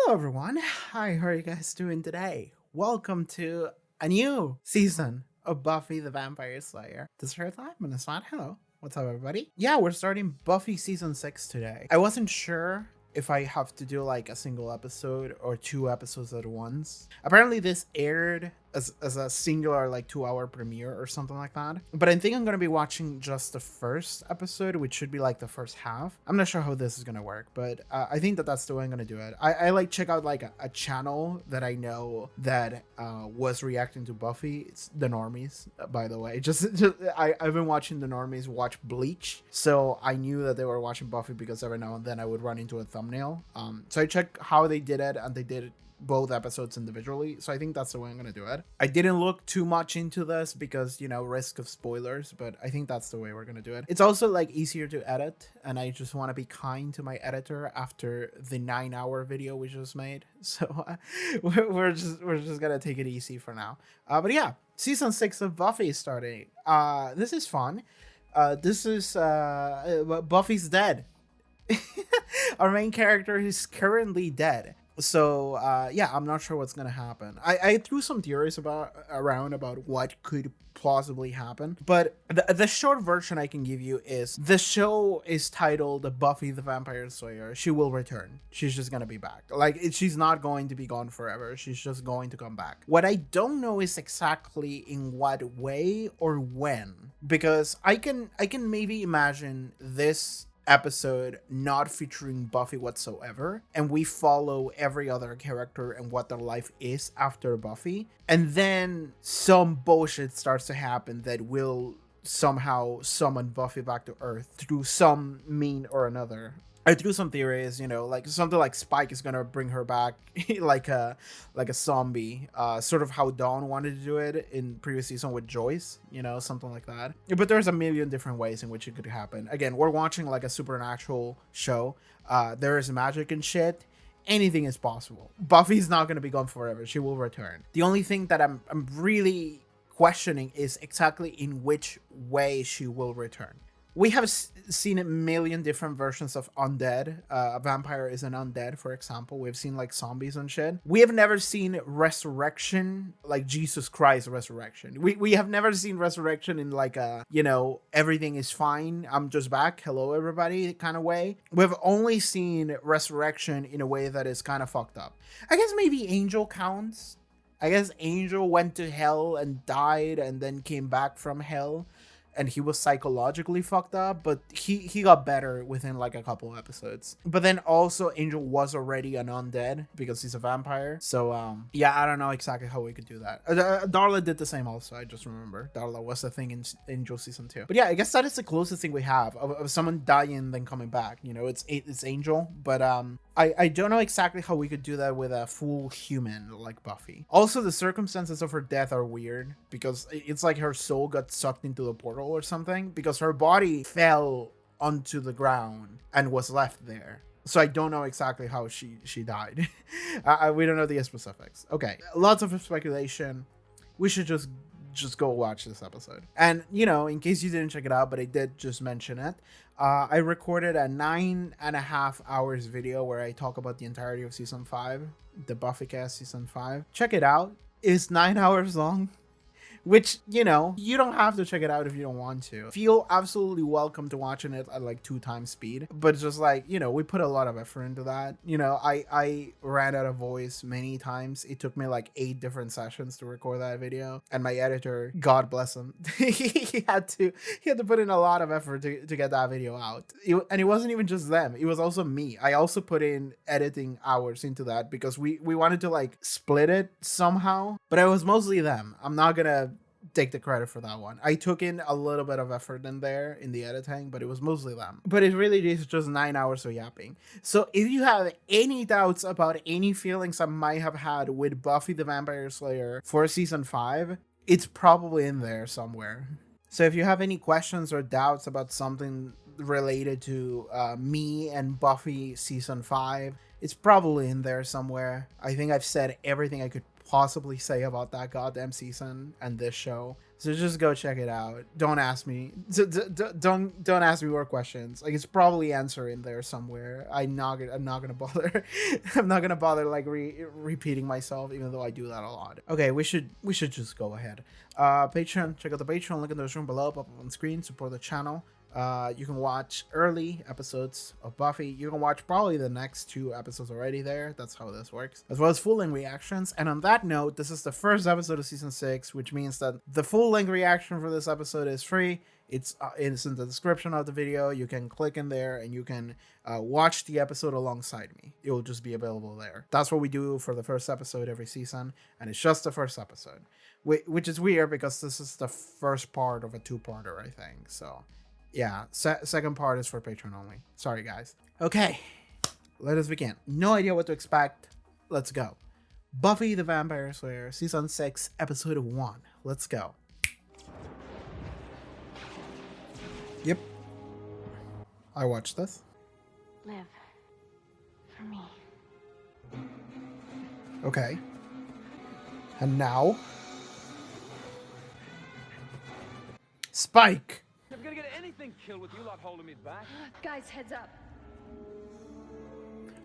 Hello, everyone. Hi, how are you guys doing today? Welcome to a new season of Buffy the Vampire Slayer. This is her time, and it's not. Hello. What's up, everybody? Yeah, we're starting Buffy Season 6 today. I wasn't sure if I have to do like a single episode or two episodes at once. Apparently, this aired as a singular like 2 hour premiere or something like that. But I think I'm gonna be watching just the first episode, which should be like the first half. I'm not sure how this is gonna work, but I think that's the way I'm gonna do it. I like check out like a channel that I know that was reacting to Buffy. It's the Normies, by the way. I've been watching the Normies watch Bleach, so I knew that they were watching Buffy because every now and then I would run into a thumbnail. So I checked how they did it, and they did it both episodes individually, so I think that's the way I'm gonna do it. I didn't look too much into this because, you know, risk of spoilers, but I think that's the way we're gonna do it. It's also like easier to edit, and I just want to be kind to my editor after the 9 hour video we just made. So we're just gonna take it easy for now. But yeah, season 6 of Buffy is starting. This is fun. This is Buffy's dead. Our main character is currently dead. So yeah, I'm not sure what's gonna happen. I threw some theories around about what could possibly happen, but the short version I can give you is the show is titled Buffy the Vampire Slayer. She will return. She's just gonna be back. Like she's not going to be gone forever. She's just going to come back. What I don't know is exactly in what way or when, because I can maybe imagine this episode not featuring Buffy whatsoever, and we follow every other character and what their life is after Buffy, and then some bullshit starts to happen that will somehow summon Buffy back to Earth through some mean or another. I threw some theories, you know, like something like Spike is gonna bring her back like a zombie, sort of how Dawn wanted to do it in previous season with Joyce, you know, something like that. But there's a million different ways in which it could happen. Again, we're watching like a supernatural show. There is magic and shit. Anything is possible. Buffy's not gonna be gone forever. She will return. The only thing that I'm really questioning is exactly in which way she will return. We have seen a million different versions of undead. A vampire is an undead, for example. We've seen like zombies and shit. We have never seen resurrection, like Jesus Christ resurrection. We have never seen resurrection in like a, you know, everything is fine, I'm just back, hello everybody kind of way. We've only seen resurrection in a way that is kind of fucked up. I guess maybe Angel counts. I guess Angel went to hell and died and then came back from hell, and he was psychologically fucked up, but he got better within like a couple episodes. But then also Angel was already an undead because he's a vampire. So yeah, I don't know exactly how we could do that. Darla did the same also, I just remember. Darla was a thing in Angel season 2. But yeah, I guess that is the closest thing we have of someone dying then coming back. You know, it's Angel, but I don't know exactly how we could do that with a full human like Buffy. Also, the circumstances of her death are weird because it's like her soul got sucked into the portal or something, because her body fell onto the ground and was left there. So I don't know exactly how she died. We don't know the specifics. Okay, lots of speculation. We should just go watch this episode. And, you know, in case you didn't check it out, but I did just mention it, I recorded a 9.5 hours video where I talk about the entirety of season 5, the Buffy cast season 5. Check it out. It's 9 hours long, which, you know, you don't have to check it out if you don't want to. Feel absolutely welcome to watching it at like 2x speed, but just like, you know, we put a lot of effort into that. You know, I ran out of voice many times. It took me like 8 different sessions to record that video, and my editor, God bless him, he had to put in a lot of effort to get that video out. And it wasn't even just them, it was also me. I also put in editing hours into that because we wanted to like split it somehow, but it was mostly them. I'm not gonna take the credit for that one. I took in a little bit of effort in there in the editing, but it was mostly them. But it really is just 9 hours of yapping. So if you have any doubts about any feelings I might have had with Buffy the Vampire Slayer for season 5, it's probably in there somewhere. So if you have any questions or doubts about something related to me and Buffy season 5, it's probably in there somewhere. I think I've said everything I could possibly say about that goddamn season and this show. So just go check it out. Don't ask me. Don't ask me more questions. Like, it's probably answer in there somewhere. I'm not gonna bother. I'm not gonna bother like repeating myself, even though I do that a lot. Okay, we should just go ahead. Patreon. Check out the Patreon link in the description below. Pop up on screen. Support the channel. You can watch early episodes of Buffy. You can watch probably the next 2 episodes already there. That's how this works. As well as full-length reactions. And on that note, this is the first episode of season 6, which means that the full-length reaction for this episode is free. It's in the description of the video. You can click in there and you can watch the episode alongside me. It will just be available there. That's what we do for the first episode every season. And it's just the first episode. Which is weird because this is the first part of a 2-parter, I think. So... yeah, second part is for Patreon only. Sorry, guys. Okay, let us begin. No idea what to expect. Let's go. Buffy the Vampire Slayer, Season 6, Episode 1. Let's go. Yep. I watched this. Live. For me. Okay. And now... Spike! I'm gonna get anything killed with you lot holding me back. Guys, heads up.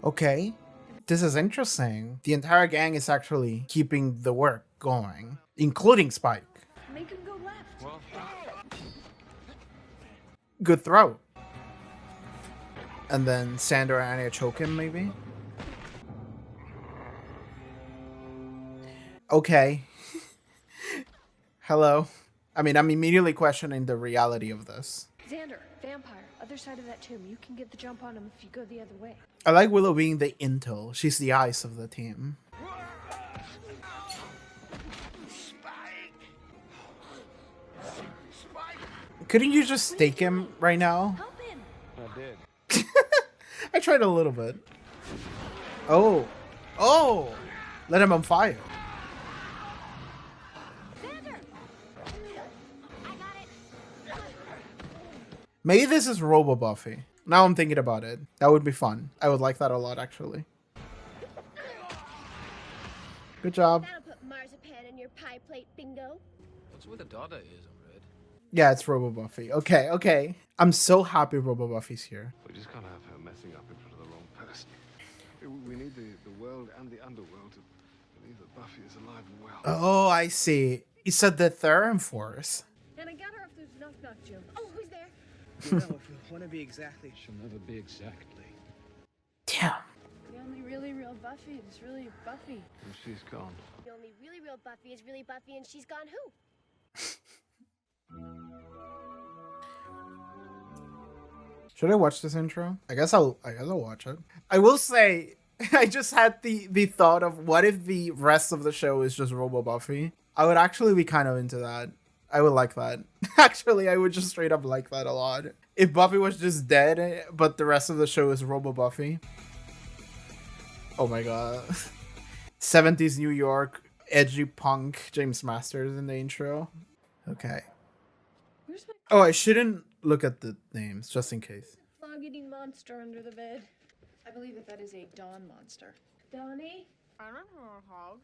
Okay. This is interesting. The entire gang is actually keeping the work going, including Spike. Make him go left. Well, Good throw. And then Sandra and Anya choke him, maybe? Okay. Hello. I mean, I'm immediately questioning the reality of this. Xander, vampire, other side of that tomb. You can get the jump on him if you go the other way. I like Willow being the intel. She's the eyes of the team. Couldn't you just stake him right now? Help him. I did. I tried a little bit. Oh. Oh! Let him on fire. Xander! I got it. Maybe this is Robo Buffy. Now I'm thinking about it. That would be fun. I would like that a lot, actually. Good job. That'll put marzipan in your pie plate, bingo. What's with the daughter is red? Yeah, it's Robo Buffy. Okay, okay. I'm so happy Robo Buffy's here. We just can't have her messing up in front of the wrong person. We need the world and the underworld to believe that Buffy is alive and well. Oh, I see. It's a the Theron Force. And I got her if there's knock knock Joe. Oh, who's there? You know, if you want to be exactly, She'll never be exactly. Damn. The only really real Buffy is really Buffy. And she's gone. The only really real Buffy is really Buffy, and she's gone who? Should I watch this intro? I guess I'll watch it. I will say, I just had the thought of what if the rest of the show is just Robo Buffy? I would actually be kind of into that. I would like that. Actually, I would just straight up like that a lot. If Buffy was just dead, but the rest of the show is Robo Buffy. Oh my god. 70s New York, edgy punk, James Masters in the intro. Okay. Where's my Oh, I shouldn't look at the names, just in case. frog-eating monster under the bed? I believe that is a dawn monster. Donnie? I don't know how.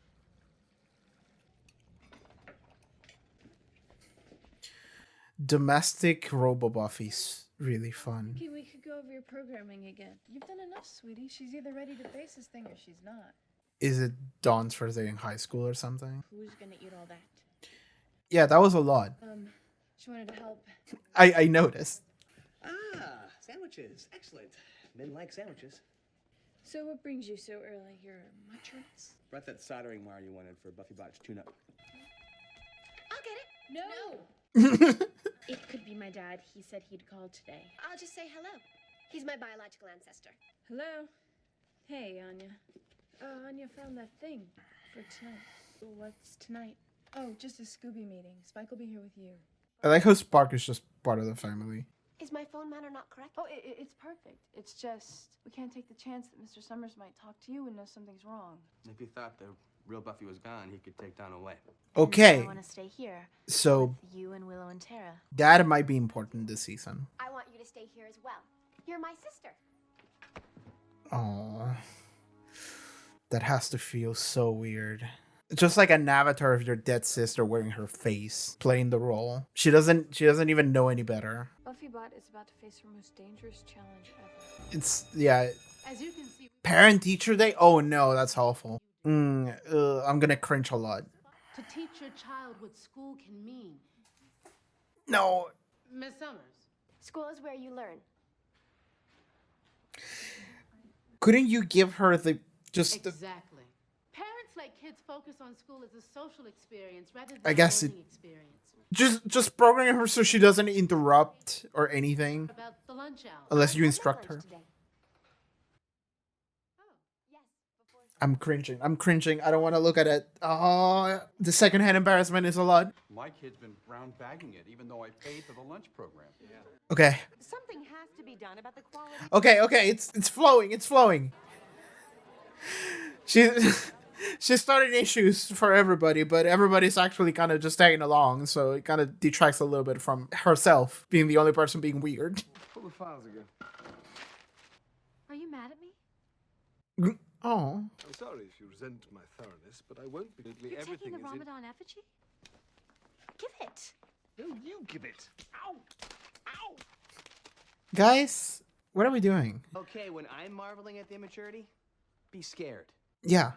Domestic Robo Buffy's really fun. Okay, we could go over your programming again. You've done enough, sweetie. She's either ready to face this thing or she's not. Is it Dawn's first day in high school or something? Who's gonna eat all that? Yeah, that was a lot. She wanted to help. I noticed. Ah, sandwiches. Excellent. Men like sandwiches. So what brings you so early? Your mattress? Brought that soldering wire you wanted for Buffy Botch tune-up. I'll get it. No! It could be my dad. He said he'd call today. I'll just say hello. He's my biological ancestor. Hello? Hey, Anya. Anya found that thing for tonight. What's tonight? Oh, just a Scooby meeting. Spike will be here with you. I like how Spark is just part of the family. Is my phone manner not correct? Oh, it's perfect. It's just, we can't take the chance that Mr. Summers might talk to you and know something's wrong. If he thought the real Buffy was gone, he could take down a way. Okay, I want to stay here. so With you and Willow and Tara. that might be important this season. I want you to stay here as well. You're my sister. Oh, that has to feel so weird. Just like an avatar of your dead sister wearing her face, playing the role. She doesn't even know any better. Buffy Bot is about to face her most dangerous challenge ever. It's, yeah. As you can see, Parent teacher day? Oh no, that's awful. I'm gonna cringe a lot. to teach your child what school can mean. No. Miss Summers. School is where you learn. Couldn't you give her the, just the, Exactly. Parents let kids focus on school as a social experience rather than I guess a learning experience. just program her so she doesn't interrupt or anything, About the lunch hour. unless you What's instruct lunch her. today? Yes, before I'm cringing. I don't want to look at it. Oh, the secondhand embarrassment is a lot. My kid's been brown bagging it, even though I paid for the lunch program. Yeah. Okay. Something has to be done about the quality. Okay, it's flowing. She's starting issues for everybody, but everybody's actually kind of just tagging along, so it kind of detracts a little bit from herself being the only person being weird. Pull the files again. Are you mad at me? Oh. I'm sorry if you resent my thoroughness, but I won't be. You're Everything taking the is in. Ramadan effigy? Give it. No, you give it. Ow! Ow! Guys, what are we doing? Okay, when I'm marveling at the immaturity, be scared. Yeah.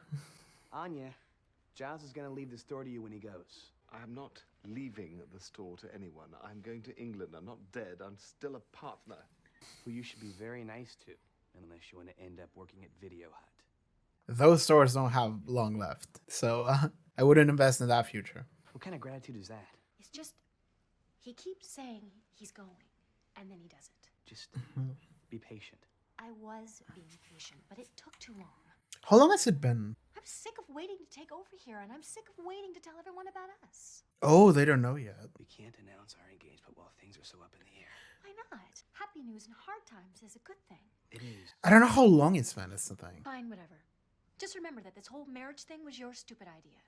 Anya, Giles is gonna leave the store to you when he goes. I am not leaving the store to anyone. I'm going to England. I'm not dead. I'm still a partner. Who you should be very nice to, unless you want to end up working at Video Hut. Those stores don't have long left, so I wouldn't invest in that future. What kind of gratitude is that? It's just, he keeps saying he's going, and then he doesn't. Just be patient. I was being patient, but it took too long. How long has it been? I'm sick of waiting to take over here, and I'm sick of waiting to tell everyone about us. Oh, they don't know yet. We can't announce our engagement while things are so up in the air. Why not? Happy news in hard times is a good thing. It is. I don't know how long it's been, is the thing. Fine, whatever. Just remember that this whole marriage thing was your stupid idea.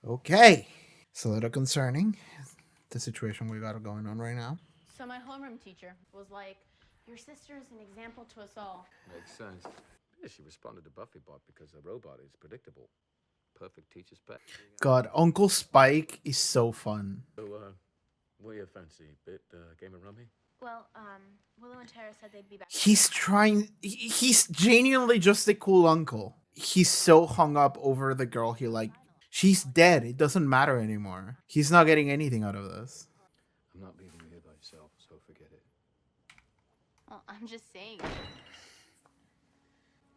Okay. It's a little concerning, the situation we got going on right now. So my homeroom teacher was like, your sister is an example to us all. Makes sense. Yeah, she responded to Buffy Bot because the robot is predictable. Perfect teacher's pet. God, Uncle Spike is so fun. So, what do you fancy? Bit game of rummy? Well, Willow and Tara said they'd be back. He's he's genuinely just a cool uncle. He's so hung up over the girl he liked. She's dead. It doesn't matter anymore. He's not getting anything out of this. I'm not leaving you here by yourself, so forget it. Well, I'm just saying.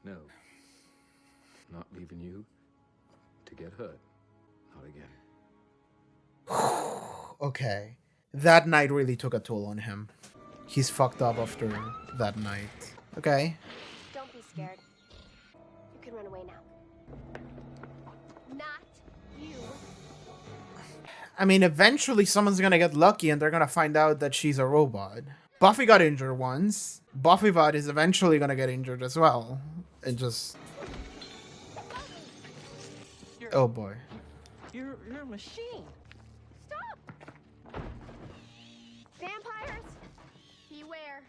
No. Not leaving you to get hurt. Not again. Okay. That night really took a toll on him. He's fucked up after that night. Okay. Don't be scared. You can run away now. Not you. I mean, eventually someone's gonna get lucky and they're gonna find out that she's a robot. Buffy got injured once. Buffy Bot is eventually gonna get injured as well. And just... Oh boy. You're a machine. Stop! Vampires! Beware.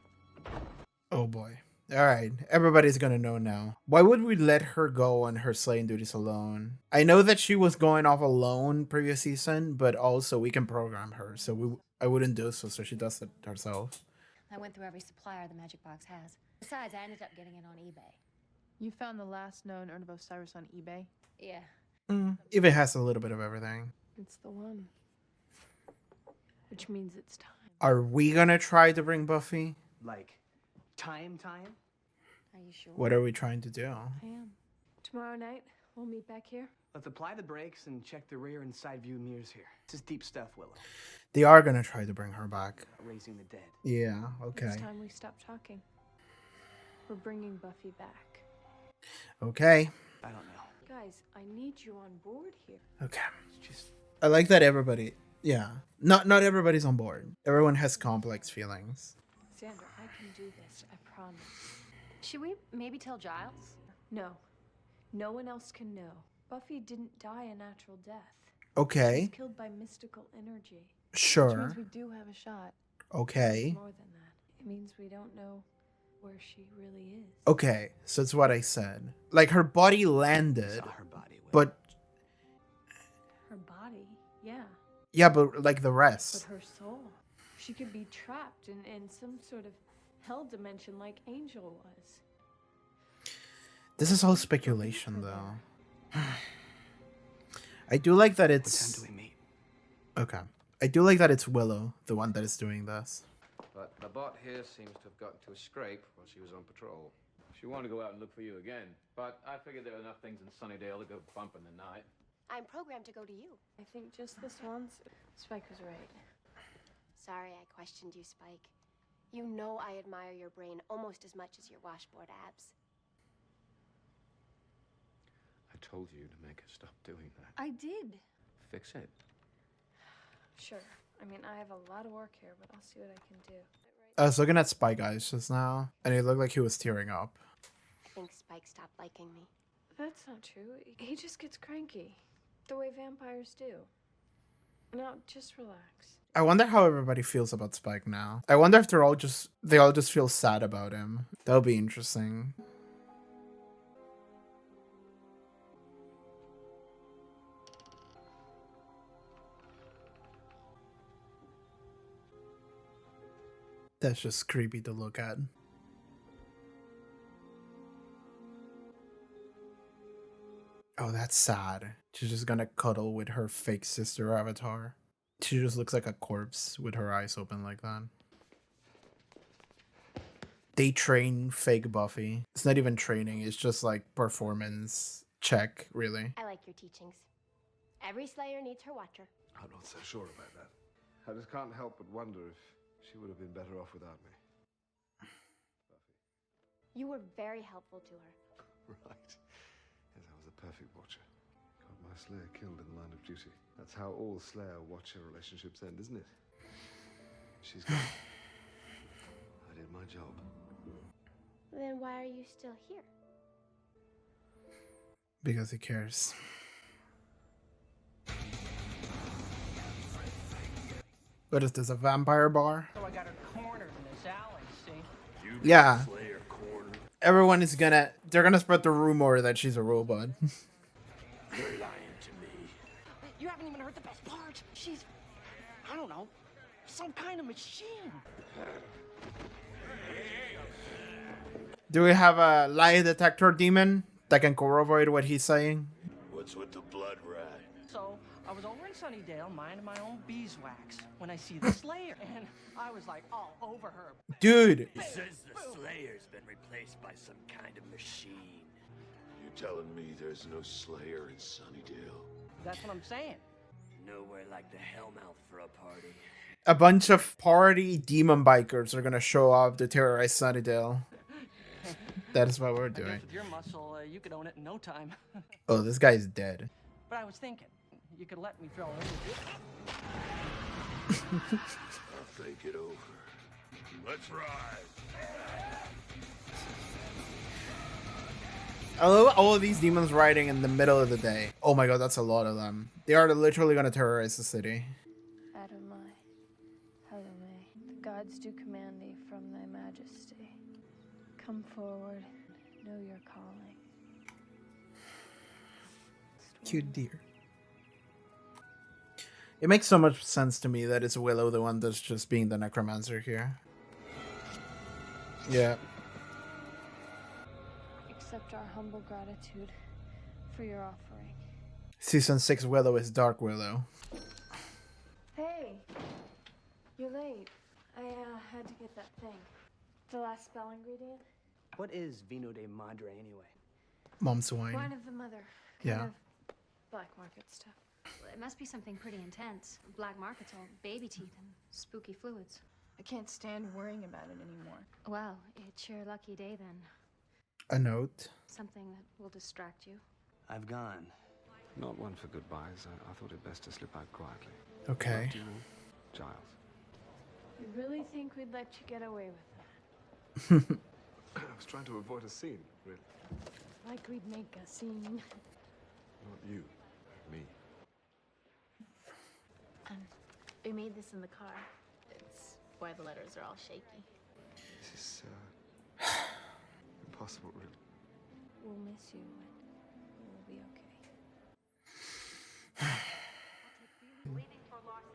Oh boy. Alright, everybody's gonna know now. Why would we let her go on her slaying duties alone? I know that she was going off alone previous season, but also we can program her, so I wouldn't do so she does it herself. I went through every supplier the magic box has. Besides, I ended up getting it on eBay. You found the last known Urn of Osiris on eBay? Yeah. If it has a little bit of everything. It's the one. Which means it's time. Are we gonna try to bring Buffy? Like, time? Are you sure? What are we trying to do? I am. Tomorrow night, we'll meet back here. Let's apply the brakes and check the rear and side view mirrors here. This is deep stuff, Willow. They are gonna try to bring her back. Raising the dead. Yeah, okay. It's time we stop talking. We're bringing Buffy back. Okay. I don't know. Guys, I need you on board here. Okay. It's just... I like that everybody... Yeah. Not everybody's on board. Everyone has complex feelings. Sandra, I can do this. I promise. Should we maybe tell Giles? No. No one else can know. Buffy didn't die a natural death. Okay. She was killed by mystical energy. Which Sure. means we do have a shot. Okay. More than that. It means we don't know where she really is. Okay. So it's what I said. Like, her body landed, Saw her body. but Yeah, but like the But rest. her soul, she could be trapped in some sort of hell dimension like Angel was. This is all speculation, though. I do like that What it's... time do we meet? Okay. I do like that it's Willow, the one that is doing this. But the bot here seems to have gotten to a scrape while she was on patrol. She wanted to go out and look for you again, but I figured there were enough things in Sunnydale to go bump in the night. I'm programmed to go to you. I think just this once, Spike was right. Sorry I questioned you, Spike. You know I admire your brain almost as much as your washboard abs. I told you to make her stop doing that. I did. Fix it. Sure. I mean, I have a lot of work here, but I'll see what I can do. I was looking at Spike Eyes just now, and it looked like he was tearing up. I think Spike stopped liking me. That's not true. He just gets cranky. The way vampires do. No, just relax. I wonder how everybody feels about Spike now. I wonder if they all just feel sad about him. That'll be interesting. That's just creepy to look at. Oh, that's sad. She's just gonna cuddle with her fake sister avatar. She just looks like a corpse with her eyes open like that. They train fake Buffy. It's not even training, it's just like performance check, really. I like your teachings. Every Slayer needs her watcher. I'm not so sure about that. I just can't help but wonder if she would have been better off without me. Buffy. You were very helpful to her. Right. Yes, I was a perfect watcher. Got my Slayer killed in the line of duty. That's how all Slayer-Watcher relationships end, isn't it? She's gone. I did my job. Then why are you still here? Because he cares. What is this, a vampire bar? So I got her cornered in this alley, see? Yeah. Everyone is they're gonna spread the rumor that she's a robot. You're lying to me. You haven't even heard the best part. She's, I don't know, some kind of machine. Do we have a lie detector demon that can corroborate what he's saying? What's with the blood rat? So I was over in Sunnydale minding my own beeswax when I see the Slayer, and I was like all over her. Dude. He says the Slayer's been replaced by some kind of machine. You're telling me there's no Slayer in Sunnydale? That's what I'm saying. Nowhere like the Hellmouth for a party. A bunch of party demon bikers are gonna show up to terrorize Sunnydale. That is what we're I guess doing. with your muscle, you could own it in no time. Oh, this guy's dead. But I was thinking, you could let me throw in. I'll think it over. Let's ride. I love all of these demons riding in the middle of the day. Oh my god, that's a lot of them. They are literally gonna terrorize the city. Adonai, Halloween, the gods do command thee from thy majesty. Come forward, know your calling. Cute deer. It makes so much sense to me that it's Willow the one that's just being the Necromancer here. Yeah. Accept our humble gratitude for your offering. Season 6 Willow is Dark Willow. Hey, you're late. I had to get that thing. The last spell ingredient? What is Vino de Madre anyway? Mom's wine. Wine of the mother. Yeah. Kind of black market stuff. Well, it must be something pretty intense. Black market's all baby teeth and spooky fluids. I can't stand worrying about it anymore. Well, it's your lucky day then. A note. Something that will distract you. I've gone. Not one for goodbyes. I thought it best to slip out quietly. Okay. Loved you all, Giles. You really think we'd let you get away with that? I was trying to avoid a scene, really. Like we'd make a scene. Not you. Me. We made this in the car. It's why the letters are all shaky. This is, impossible, really. We'll miss you, but we'll be okay. Leaving for Los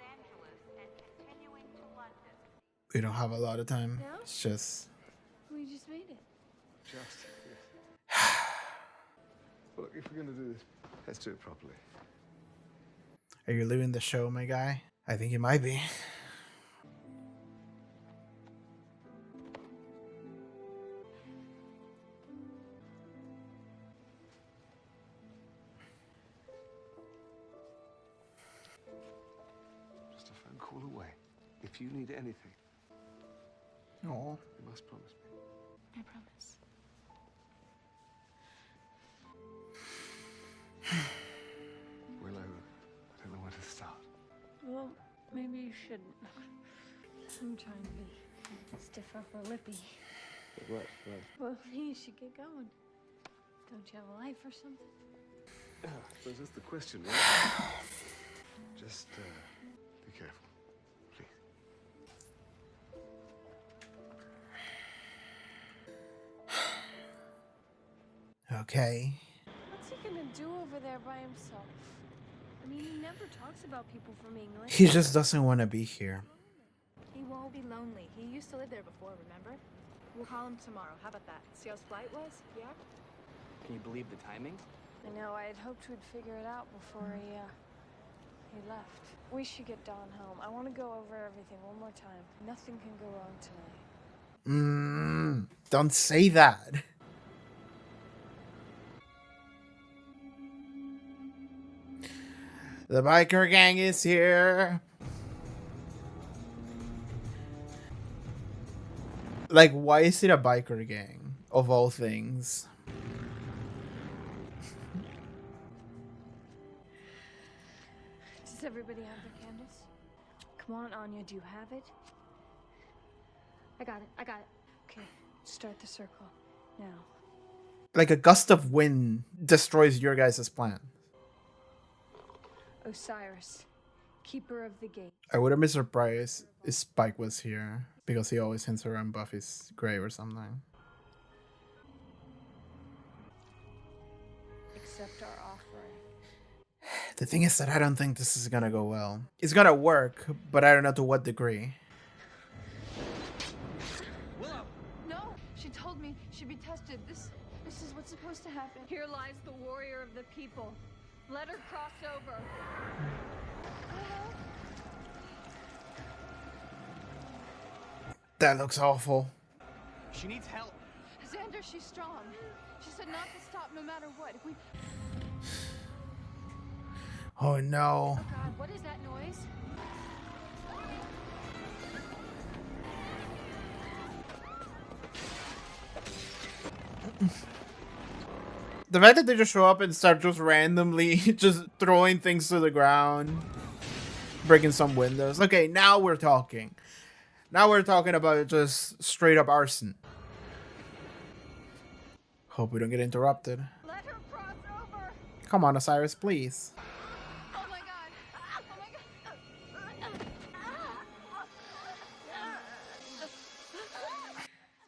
We don't have a lot of time. No? It's just... We just made it. Just. Well, look, if we're going to do this, let's do it properly. Are you leaving the show, my guy? I think you might be. Just a phone call away. If you need anything, Oh. you must promise me. I promise. Willow, I don't know where to start. Well, maybe you shouldn't. I'm trying to be stiff upper lippy. What? Well, you should get going. Don't you have a life or something? I suppose that's the question, right? Just, be careful, please. Okay. What's he gonna do over there by himself? I mean, he never talks about people from England. He just doesn't want to be here. He won't be lonely. He used to live there before, remember? We'll call him tomorrow. How about that? See how his flight was? Yeah? Can you believe the timing? I know, I had hoped we'd figure it out before he left. We should get Dawn home. I want to go over everything one more time. Nothing can go wrong tonight. Don't say that. The biker gang is here. Like, why is it a biker gang, of all things? Does everybody have their candles? Come on, Anya, do you have it? I got it. Okay, start the circle. Now. Like, a gust of wind destroys your guys' plan. Osiris, keeper of the gate. I wouldn't be surprised if Spike was here, because he always hints around Buffy's grave or something. Accept our offering. The thing is that I don't think this is gonna go well. It's gonna work, but I don't know to what degree. Willow! No! She told me she'd be tested. This is what's supposed to happen. Here lies the warrior of the people. Let her cross over. That looks awful. She needs help. Xander, she's strong. She said not to stop no matter what. If we... Oh no. Oh God, what is that noise? The fact that they just show up and start just randomly just throwing things to the ground, breaking some windows. Okay, now we're talking. Now we're talking about just straight up arson. Hope we don't get interrupted. Let her cross over. Come on, Osiris, please. Oh my God. Oh my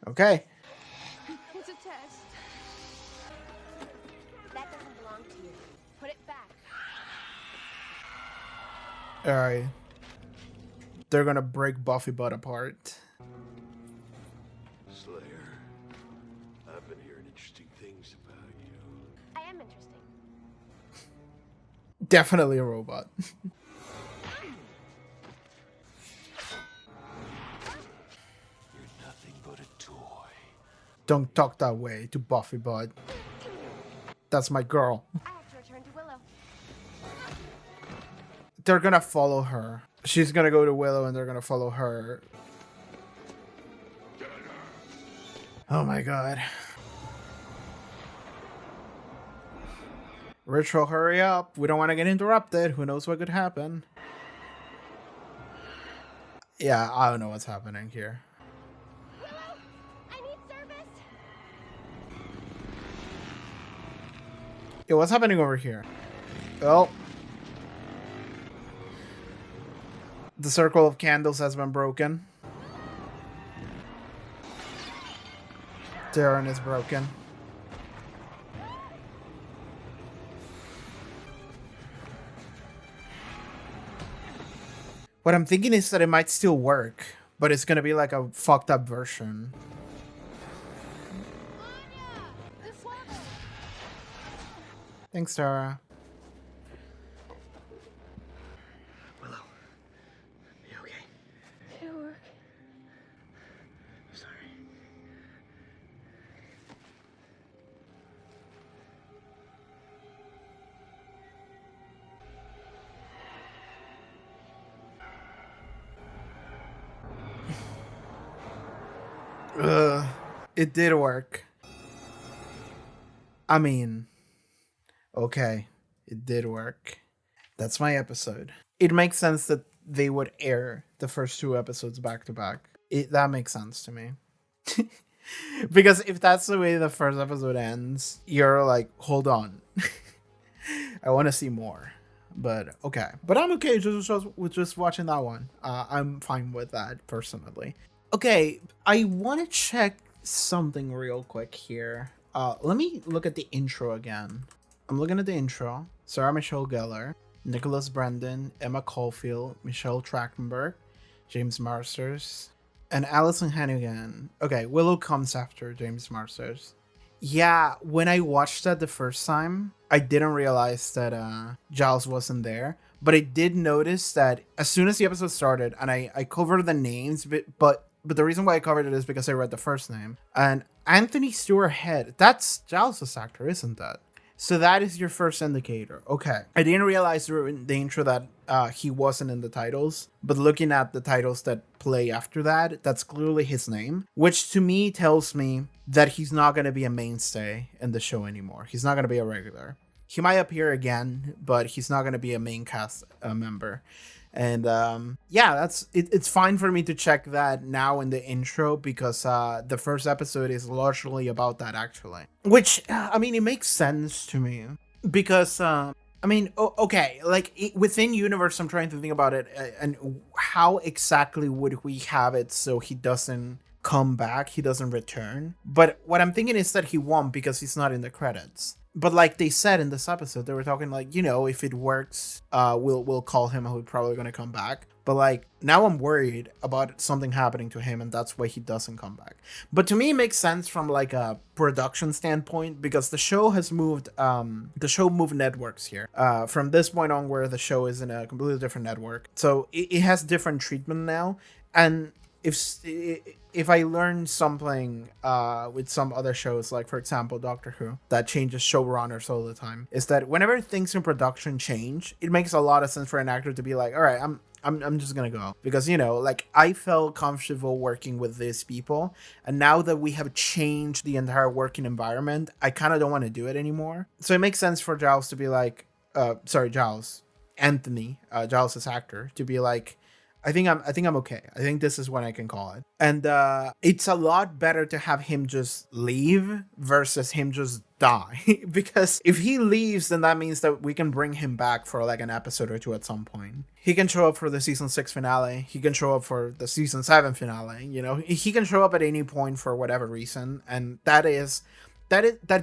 God. Okay. It's a test. That doesn't belong to you. Put it back. Alright. They're gonna break Buffy butt apart. Slayer, I've been hearing interesting things about you. I am interesting. Definitely a robot. You're nothing but a toy. Don't talk that way to Buffy, bud. That's my girl. I have to return to Willow. They're gonna follow her. She's gonna go to Willow and they're gonna follow her. Oh my god. Ritual, hurry up. We don't want to get interrupted. Who knows what could happen? Yeah, I don't know what's happening here. Willow, I need service. Yeah, what's happening over here? Well, the circle of candles has been broken. Darren is broken. What I'm thinking is that it might still work, but it's gonna be like a fucked up version. Thanks, Tara. Willow, you okay? It'll work. I'm sorry. It did work. I mean, okay, it did work. That's my episode. It makes sense that they would air the first 2 episodes back to back. That makes sense to me. Because if that's the way the first episode ends, you're like, hold on. I want to see more. But okay. But I'm okay with just watching that one. I'm fine with that personally. Okay, I want to check something real quick here. Let me look at the intro again. I'm looking at the intro. Sarah Michelle Gellar, Nicholas Brandon, Emma Caulfield, Michelle Trachtenberg, James Marsters, and Alison Hannigan. Okay, Willow comes after James Marsters. Yeah, when I watched that the first time, I didn't realize that Giles wasn't there. But I did notice that as soon as the episode started, and I covered the names, but the reason why I covered it is because I read the first name. And Anthony Stewart Head, that's Giles' actor, isn't that? So that is your first indicator. Okay. I didn't realize during the intro that he wasn't in the titles, but looking at the titles that play after that, that's clearly his name, which to me tells me that he's not going to be a mainstay in the show anymore. He's not going to be a regular. He might appear again, but he's not going to be a main cast member. And yeah, that's it. It's fine for me to check that now in the intro because the first episode is largely about that actually. Which, I mean, it makes sense to me because, I mean, okay, like within universe, I'm trying to think about it and how exactly would we have it so he doesn't come back, he doesn't return. But what I'm thinking is that he won't because he's not in the credits. But like they said in this episode, they were talking like, you know, if it works, we'll call him and he's probably going to come back. But like now I'm worried about something happening to him and that's why he doesn't come back. But to me, it makes sense from like a production standpoint because the show has moved, moved networks here. From this point on where the show is in a completely different network. So it has different treatment now. And if I learn something with some other shows, like for example Doctor Who, that changes showrunners all the time, is that whenever things in production change, it makes a lot of sense for an actor to be like, all right, I'm just gonna go because, you know, like I felt comfortable working with these people, and now that we have changed the entire working environment, I kind of don't want to do it anymore. So it makes sense for Giles to be like, Anthony, Giles' actor, to be like, I think I'm okay. I think this is what I can call it. And it's a lot better to have him just leave versus him just die. Because if he leaves, then that means that we can bring him back for like an episode or two at some point. He can show up for the season 6 finale. He can show up for the season 7 finale. You know, he can show up at any point for whatever reason. And that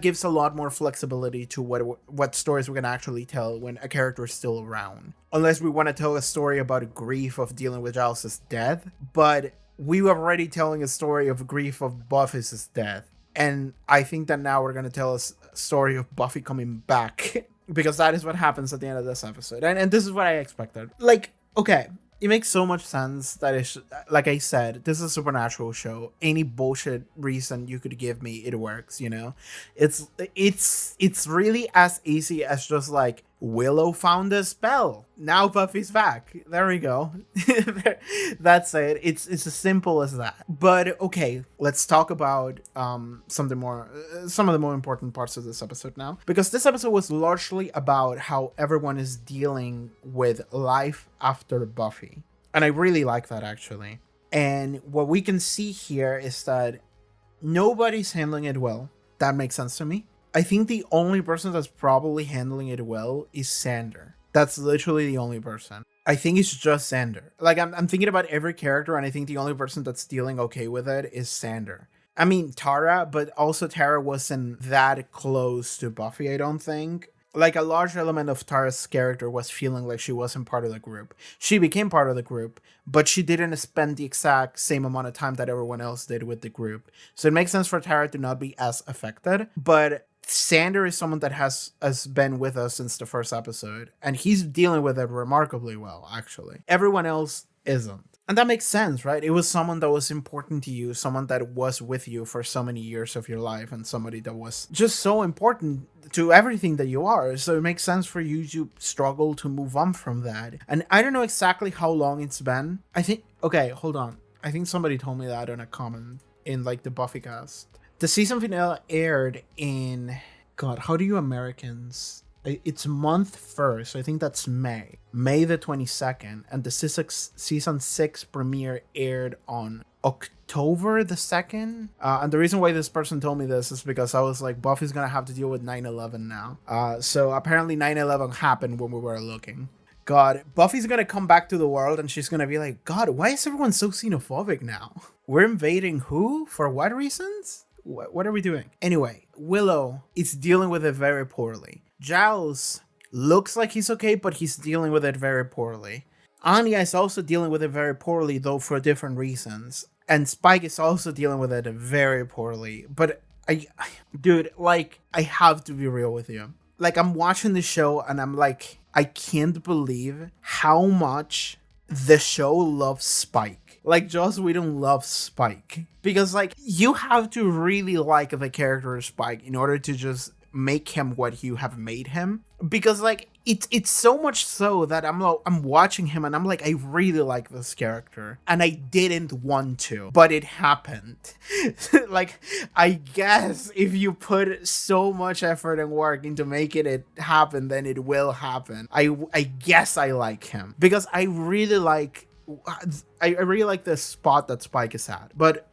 gives a lot more flexibility to what stories we can actually tell when a character is still around. Unless we want to tell a story about grief of dealing with Giles' death, but we were already telling a story of grief of Buffy's death. And I think that now we're going to tell a story of Buffy coming back because that is what happens at the end of this episode. And this is what I expected. Like, okay, it makes so much sense that it's, like I said, this is a supernatural show. Any bullshit reason you could give me, it works, you know? It's really as easy as just like, Willow found a spell. Now Buffy's back. There we go. That's it. It's as simple as that. But okay, let's talk about some of the more important parts of this episode now. Because this episode was largely about how everyone is dealing with life after Buffy. And I really like that actually. And what we can see here is that nobody's handling it well. That makes sense to me. I think the only person that's probably handling it well is Xander. That's literally the only person. I think it's just Xander. Like, I'm thinking about every character, and I think the only person that's dealing okay with it is Xander. I mean, Tara, but also Tara wasn't that close to Buffy, I don't think. Like a large element of Tara's character was feeling like she wasn't part of the group. She became part of the group, but she didn't spend the exact same amount of time that everyone else did with the group. So it makes sense for Tara to not be as affected. But Xander is someone that has been with us since the first episode, and he's dealing with it remarkably well, actually. Everyone else isn't. And that makes sense, right? It was someone that was important to you, someone that was with you for so many years of your life, and somebody that was just so important to everything that you are. So it makes sense for you to struggle to move on from that. And I don't know exactly how long it's been. I think, okay, hold on. I think somebody told me that on a comment in like the Buffy cast. The season finale aired in, God, how do you Americans? It's month first, so I think that's May the 22nd, and the season 6 premiere aired on October the 2nd. And the reason why this person told me this is because I was like, Buffy's gonna have to deal with 9/11 now. So apparently 9/11 happened when we were looking. God, Buffy's gonna come back to the world and she's gonna be like, God, why is everyone so xenophobic now? We're invading who? For what reasons? What are we doing? Anyway, Willow is dealing with it very poorly. Giles looks like he's okay, but he's dealing with it very poorly. Anya is also dealing with it very poorly, though for different reasons. And Spike is also dealing with it very poorly. But dude, like, I have to be real with you. Like, I'm watching the show and I'm like, I can't believe how much the show loves Spike. Like, Joss Whedon loves Spike. Because, like, you have to really like the character of Spike in order to just make him what you have made him. Because, like, it's so much so that I'm watching him and I'm like, I really like this character. And I didn't want to, but it happened. Like, I guess if you put so much effort and work into making it happen, then it will happen. I guess I like him. Because I really like the spot that Spike is at. But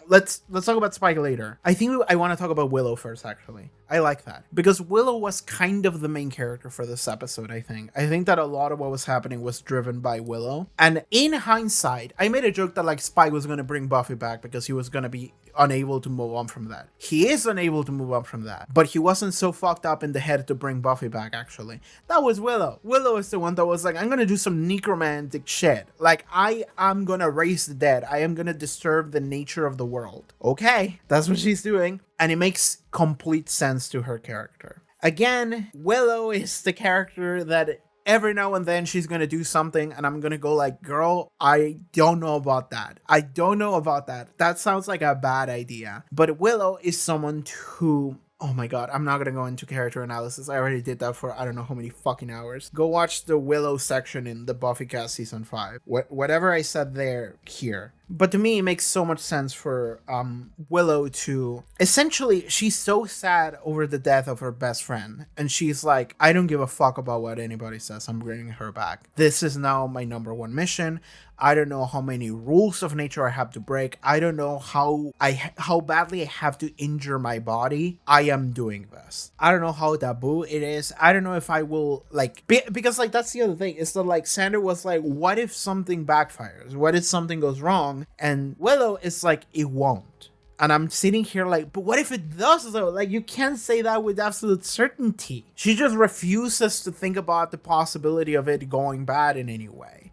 let's talk about Spike later. I think I want to talk about Willow first, actually. I like that. Because Willow was kind of the main character for this episode, I think. I think that a lot of what was happening was driven by Willow. And in hindsight, I made a joke that, like, Spike was going to bring Buffy back because he was going to be unable to move on from that. He is unable to move on from that. But he wasn't so fucked up in the head to bring Buffy back, actually. That was Willow. Willow is the one that was like, I'm going to do some necromantic shit. Like, I am going to raise the dead. I am going to disturb the nature of the world. Okay, that's what she's doing. And it makes complete sense to her character. Again, Willow is the character that every now and then she's gonna do something and I'm gonna go like, girl, I don't know about that. I don't know about that. That sounds like a bad idea. But Willow is someone who, oh my God, I'm not gonna go into character analysis. I already did that for I don't know how many fucking hours. Go watch the Willow section in the Buffy cast season 5. Whatever I said there, here. But to me, it makes so much sense for Willow to... Essentially, she's so sad over the death of her best friend. And she's like, I don't give a fuck about what anybody says. I'm bringing her back. This is now my number one mission. I don't know how many rules of nature I have to break. I don't know how badly I have to injure my body. I am doing this. I don't know how taboo it is. I don't know if I will, like... Because, like, that's the other thing. It's that, like, Xander was like, what if something backfires? What if something goes wrong? And Willow is like, it won't. And I'm sitting here like, but what if it does though? Like, you can't say that with absolute certainty. She just refuses to think about the possibility of it going bad in any way.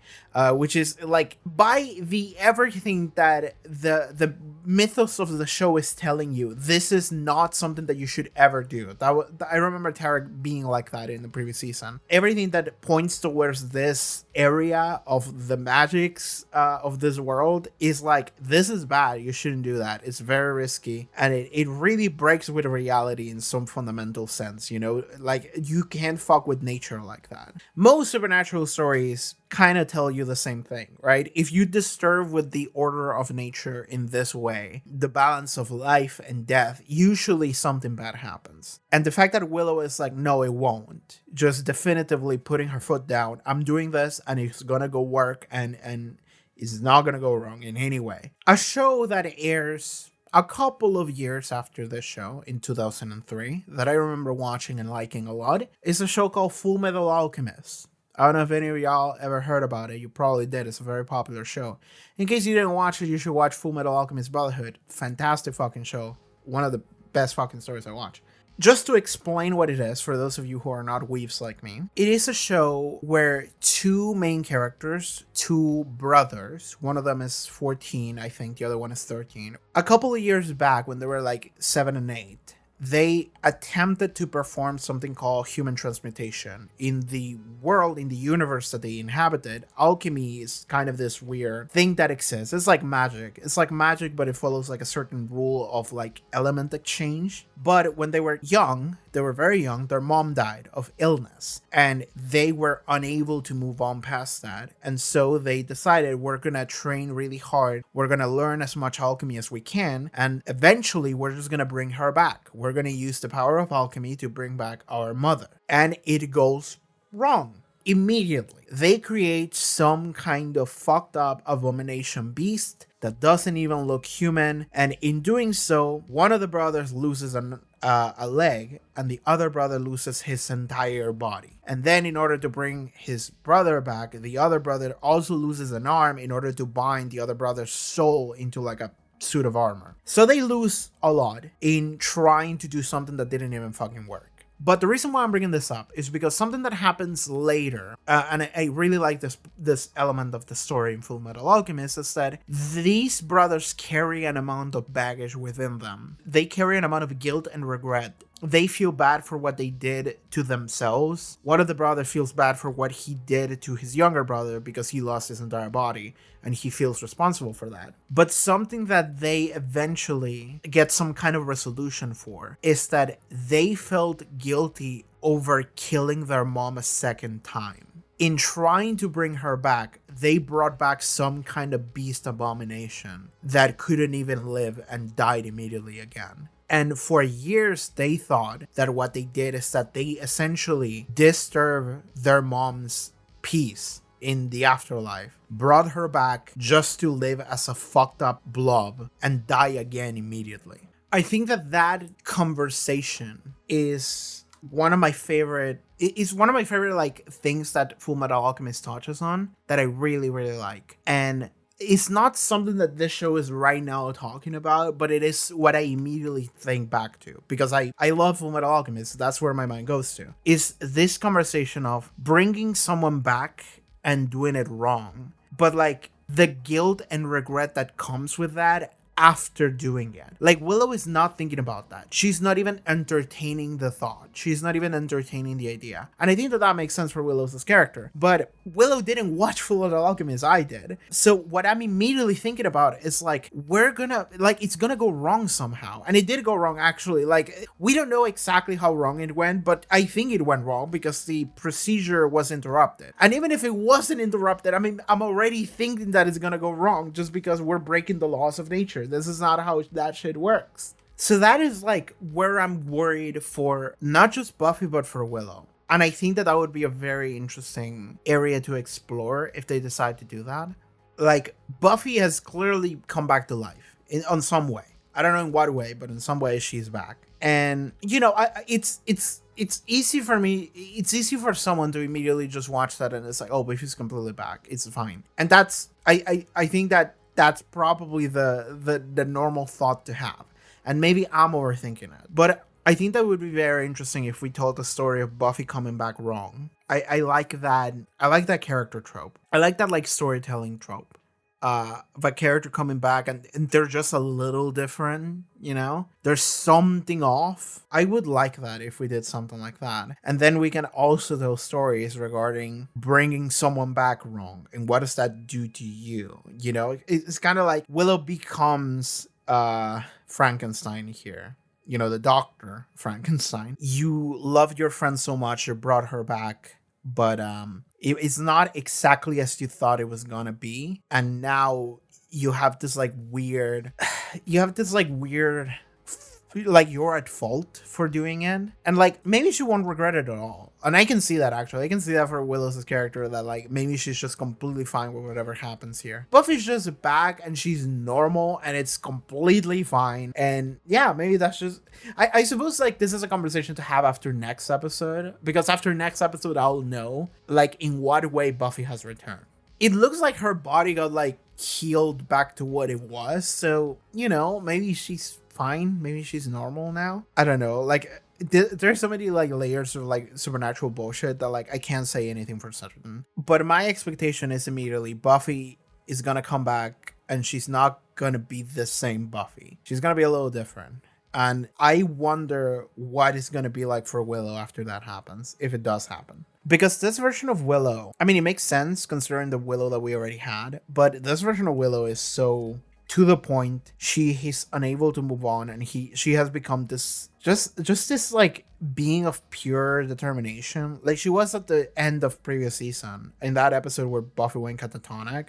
Which is like, by the everything that the mythos of the show is telling you, this is not something that you should ever do. I remember Tarek being like that in the previous season. Everything that points towards this area of the magics of this world is like, this is bad. You shouldn't do that. It's very risky. And it really breaks with reality in some fundamental sense, you know? Like, you can't fuck with nature like that. Most supernatural stories kind of tell you the same thing, right? If you disturb with the order of nature in this way, the balance of life and death, usually something bad happens. And the fact that Willow is like, no, it won't, just definitively putting her foot down, I'm doing this and it's gonna go work and it's not gonna go wrong in any way. A show that airs a couple of years after this show, in 2003, that I remember watching and liking a lot, is a show called Full Metal Alchemist. I don't know if any of y'all ever heard about it. You probably did. It's a very popular show. In case you didn't watch it, you should watch Full Metal Alchemist Brotherhood. Fantastic fucking show. One of the best fucking stories I watch. just to explain what it is for those of you who are not weebs like me, it is a show where two main characters, two brothers, one of them is 14, I think, the other one is 13. A couple of years back when they were like 7 and 8, they attempted to perform something called human transmutation. In the world, in the universe that they inhabited, alchemy is kind of this weird thing that exists. It's like magic. It's like magic, but it follows like a certain rule of like element exchange. But when they were young, they were very young, their mom died of illness and they were unable to move on past that. And so they decided, we're gonna train really hard. We're gonna learn as much alchemy as we can. And eventually we're just gonna bring her back. We're gonna use the power of alchemy to bring back our mother. And it goes wrong. Immediately, they create some kind of fucked up abomination beast that doesn't even look human, and in doing so, one of the brothers loses a leg, and the other brother loses his entire body. And then in order to bring his brother back, the other brother also loses an arm in order to bind the other brother's soul into like a suit of armor. So they lose a lot in trying to do something that didn't even fucking work. But the reason why I'm bringing this up is because something that happens later, and I really like this element of the story in Full Metal Alchemist, is that these brothers carry an amount of baggage within them. They carry an amount of guilt and regret. They feel bad for what they did to themselves. One of the brothers feels bad for what he did to his younger brother because he lost his entire body, and he feels responsible for that. But something that they eventually get some kind of resolution for is that they felt guilty over killing their mom a second time. In trying to bring her back, they brought back some kind of beast abomination that couldn't even live and died immediately again. And for years, they thought that what they did is that they essentially disturbed their mom's peace in the afterlife, brought her back just to live as a fucked up blob and die again immediately. I think that conversation is one of my favorite like things that Full Metal Alchemist touches on that I really, really like. And it's not something that this show is right now talking about, but it is what I immediately think back to because I love Full Metal Alchemist. That's where my mind goes to. Is this conversation of bringing someone back and doing it wrong, but like the guilt and regret that comes with that after doing it. Like Willow is not thinking about that. She's not even entertaining the thought. She's not even entertaining the idea. And I think that makes sense for Willow's character. But Willow didn't watch Full Metal Alchemist. I did. So what I'm immediately thinking about is like, it's gonna go wrong somehow. And it did go wrong actually. Like we don't know exactly how wrong it went, but I think it went wrong because the procedure was interrupted. And even if it wasn't interrupted, I mean, I'm already thinking that it's gonna go wrong just because we're breaking the laws of nature. This is not how that shit works. So that is like where I'm worried for not just Buffy, but for Willow. And I think that would be a very interesting area to explore if they decide to do that. Like Buffy has clearly come back to life on some way. I don't know in what way, but in some way she's back. And you know, it's easy for me. It's easy for someone to immediately just watch that and it's like, oh, Buffy's completely back. It's fine. And that's I think that that's probably the normal thought to have. And maybe I'm overthinking it. But I think that would be very interesting if we told the story of Buffy coming back wrong. I like that. I like that character trope. I like that like storytelling trope. Of a character coming back and they're just a little different, you know? There's something off. I would like that if we did something like that. And then we can also tell stories regarding bringing someone back wrong and what does that do to you? You know, it's kind of like Willow becomes Frankenstein here. You know, the doctor Frankenstein. You loved your friend so much, you brought her back, but it's not exactly as you thought it was gonna be, and now you have this like weird like you're at fault for doing it, and like maybe she won't regret it at all. And I can see that actually. I can see that for Willow's character, that like maybe she's just completely fine with whatever happens here. Buffy's just back and she's normal and it's completely fine. And yeah, maybe that's just I suppose like this is a conversation to have after next episode, because after next episode I'll know like in what way Buffy has returned. It looks like her body got like healed back to what it was, so you know, maybe she's fine, maybe she's normal now. I don't know, like there's so many like layers of like supernatural bullshit that like I can't say anything for certain. But my expectation is immediately Buffy is gonna come back and she's not gonna be the same Buffy. She's gonna be a little different. And I wonder what it's gonna be like for Willow after that happens, if it does happen. Because this version of Willow, I mean, it makes sense considering the Willow that we already had, but this version of Willow is so to the point. She is unable to move on, and she has become this just this like being of pure determination, like she was at the end of previous season in that episode where Buffy went catatonic.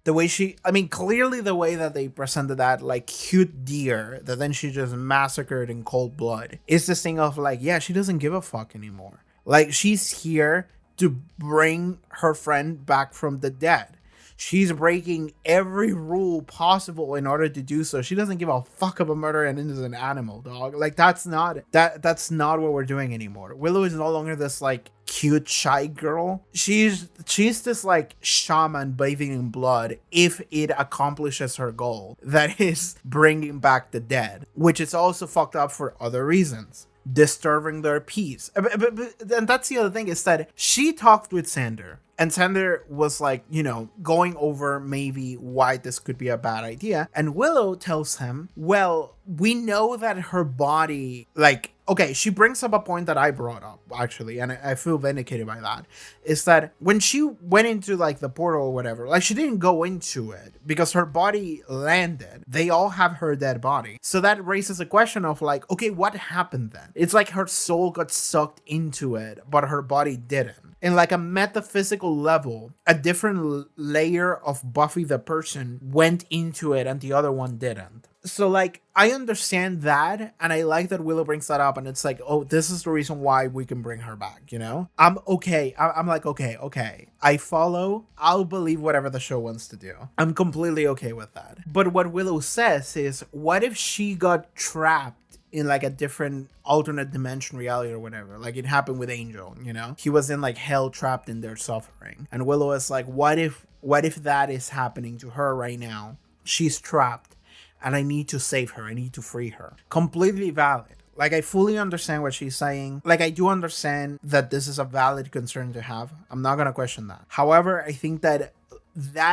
The way I mean, clearly the way that they presented that like cute deer that then she just massacred in cold blood is this thing of like, yeah, she doesn't give a fuck anymore. Like, she's here to bring her friend back from the dead. She's breaking every rule possible in order to do so. She doesn't give a fuck about murder an innocent animal, dog. Like, that's not what we're doing anymore. Willow is no longer this like cute shy girl. She's this like shaman bathing in blood if it accomplishes her goal, that is bringing back the dead, which is also fucked up for other reasons. Disturbing their peace. And that's the other thing, is that she talked with Xander, and Xander was like, you know, going over maybe why this could be a bad idea. And Willow tells him, well, we know that her body, like, okay, she brings up a point that I brought up, actually, and I feel vindicated by that, is that when she went into, like, the portal or whatever, like, she didn't go into it because her body landed. They all have her dead body. So that raises a question of, like, okay, what happened then? It's like her soul got sucked into it, but her body didn't. In, like, a metaphysical level, a different layer of Buffy the person went into it and the other one didn't. So, like, I understand that, and I like that Willow brings that up, and it's like, oh, this is the reason why we can bring her back, you know? I'm okay. I'm like, okay. I follow. I'll believe whatever the show wants to do. I'm completely okay with that. But what Willow says is, what if she got trapped in like a different alternate dimension reality or whatever, like it happened with Angel, you know? He was in like hell, trapped in their suffering. And Willow is like, what if that is happening to her right now? She's trapped and I need to save her. I need to free her. Completely valid. Like, I fully understand what she's saying. Like, I do understand that this is a valid concern to have. I'm not gonna question that. However, I think that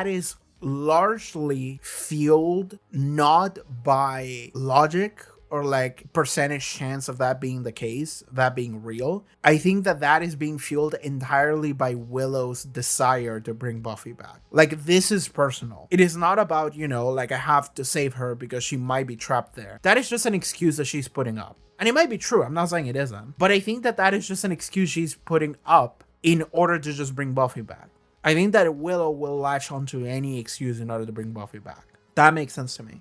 is largely fueled not by logic or like percentage chance of that being the case, that being real. I think that is being fueled entirely by Willow's desire to bring Buffy back. Like, this is personal. It is not about, you know, like, I have to save her because she might be trapped there. That is just an excuse that she's putting up. And it might be true. I'm not saying it isn't. But I think that is just an excuse she's putting up in order to just bring Buffy back. I think that Willow will latch onto any excuse in order to bring Buffy back. That makes sense to me.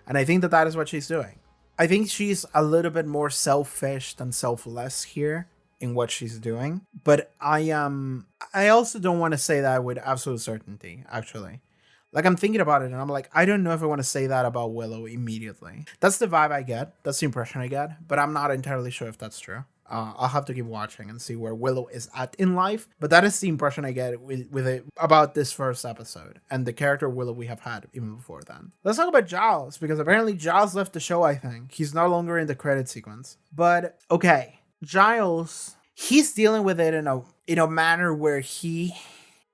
And I think that is what she's doing. I think she's a little bit more selfish than selfless here in what she's doing. But I also don't want to say that with absolute certainty, actually. Like, I'm thinking about it and I'm like, I don't know if I want to say that about Willow immediately. That's the vibe I get. That's the impression I get. But I'm not entirely sure if that's true. I'll have to keep watching and see where Willow is at in life. But that is the impression I get with it about this first episode and the character Willow we have had even before then. Let's talk about Giles, because apparently Giles left the show, I think. He's no longer in the credit sequence. But, okay. Giles, he's dealing with it in a manner where he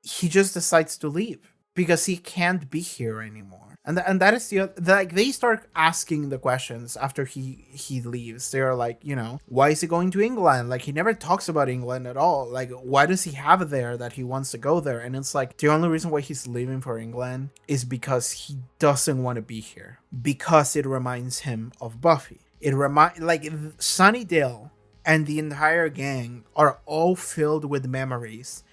just decides to leave because he can't be here anymore. And that is like, they start asking the questions after he leaves. They're like, you know, why is he going to England? Like, he never talks about England at all. Like, why does he have there that he wants to go there? And it's like, the only reason why he's leaving for England is because he doesn't want to be here. Because it reminds him of Buffy. Like, Sunnydale and the entire gang are all filled with memories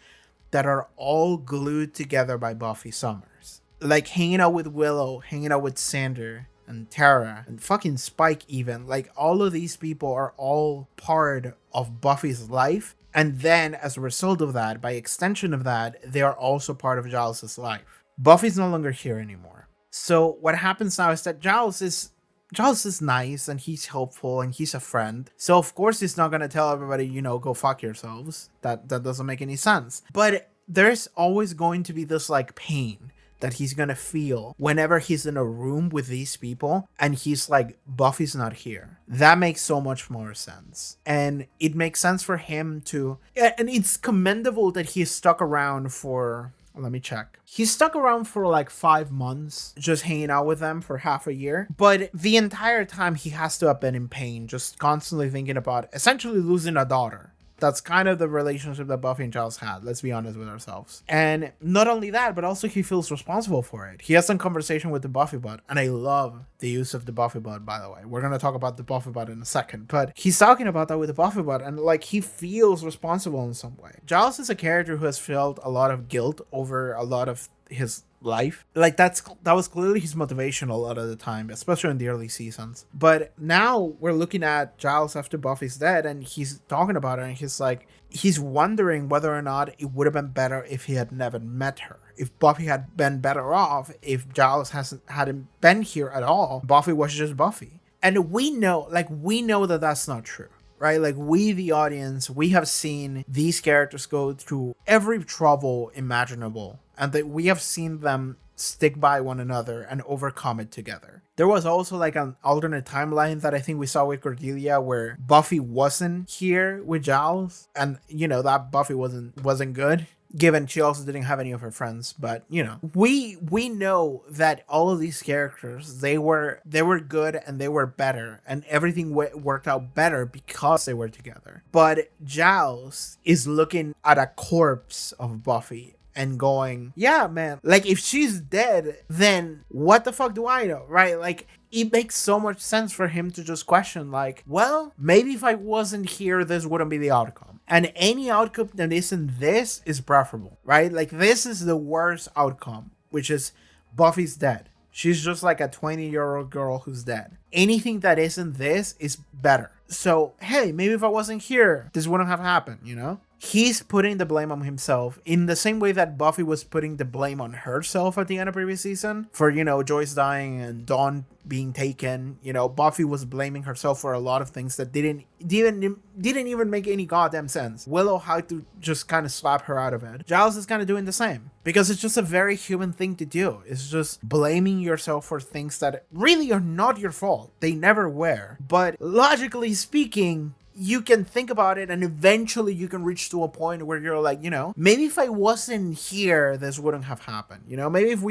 that are all glued together by Buffy Summers. Like, hanging out with Willow, hanging out with Xander and Tara and fucking Spike even. Like, all of these people are all part of Buffy's life. And then, as a result of that, by extension of that, they are also part of Giles' life. Buffy's no longer here anymore. So what happens now is that Giles is nice and he's helpful and he's a friend. So of course he's not going to tell everybody, you know, go fuck yourselves. That doesn't make any sense. But there's always going to be this like pain that he's gonna feel whenever he's in a room with these people and he's like, Buffy's not here. That makes so much more sense. And it makes sense for him to, and it's commendable that he's stuck around for, let me check. He stuck around for like 5 months, just hanging out with them for half a year. But the entire time he has to have been in pain, just constantly thinking about essentially losing a daughter. That's kind of the relationship that Buffy and Giles had, let's be honest with ourselves. And not only that, but also he feels responsible for it. He has some conversation with the Buffy bot, and I love the use of the Buffy bot, by the way. We're going to talk about the Buffy bot in a second, but he's talking about that with the Buffy bot, and like he feels responsible in some way. Giles is a character who has felt a lot of guilt over a lot of his life. Like that was clearly his motivation a lot of the time, especially in the early seasons. But now we're looking at Giles after Buffy's dead, and he's talking about it, and he's like, he's wondering whether or not it would have been better if he had never met her. If Buffy had been better off, if Giles hadn't been here at all, Buffy was just Buffy. And we know that that's not true. Right? Like we, the audience, we have seen these characters go through every trouble imaginable, and that we have seen them stick by one another and overcome it together. There was also like an alternate timeline that I think we saw with Cordelia where Buffy wasn't here with Giles, and you know that Buffy wasn't good, given she also didn't have any of her friends. But you know, we know that all of these characters, they were good and they were better, and everything worked out better because they were together. But Giles is looking at a corpse of Buffy and going, yeah, man, like if she's dead, then what the fuck do I know, right? Like it makes so much sense for him to just question, like, well, maybe if I wasn't here, this wouldn't be the outcome. And any outcome that isn't this is preferable, right? Like this is the worst outcome, which is Buffy's dead. She's just like a 20-year-old girl who's dead. Anything that isn't this is better. So, hey, maybe if I wasn't here, this wouldn't have happened, you know? He's putting the blame on himself in the same way that Buffy was putting the blame on herself at the end of previous season for, you know, Joyce dying and Dawn being taken. You know, Buffy was blaming herself for a lot of things that didn't even make any goddamn sense. Willow had to just kind of slap her out of it. Giles is kind of doing the same because it's just a very human thing to do. It's just blaming yourself for things that really are not your fault. They never were. But logically speaking, you can think about it and eventually you can reach to a point where you're like, you know, maybe if I wasn't here, this wouldn't have happened. You know, maybe if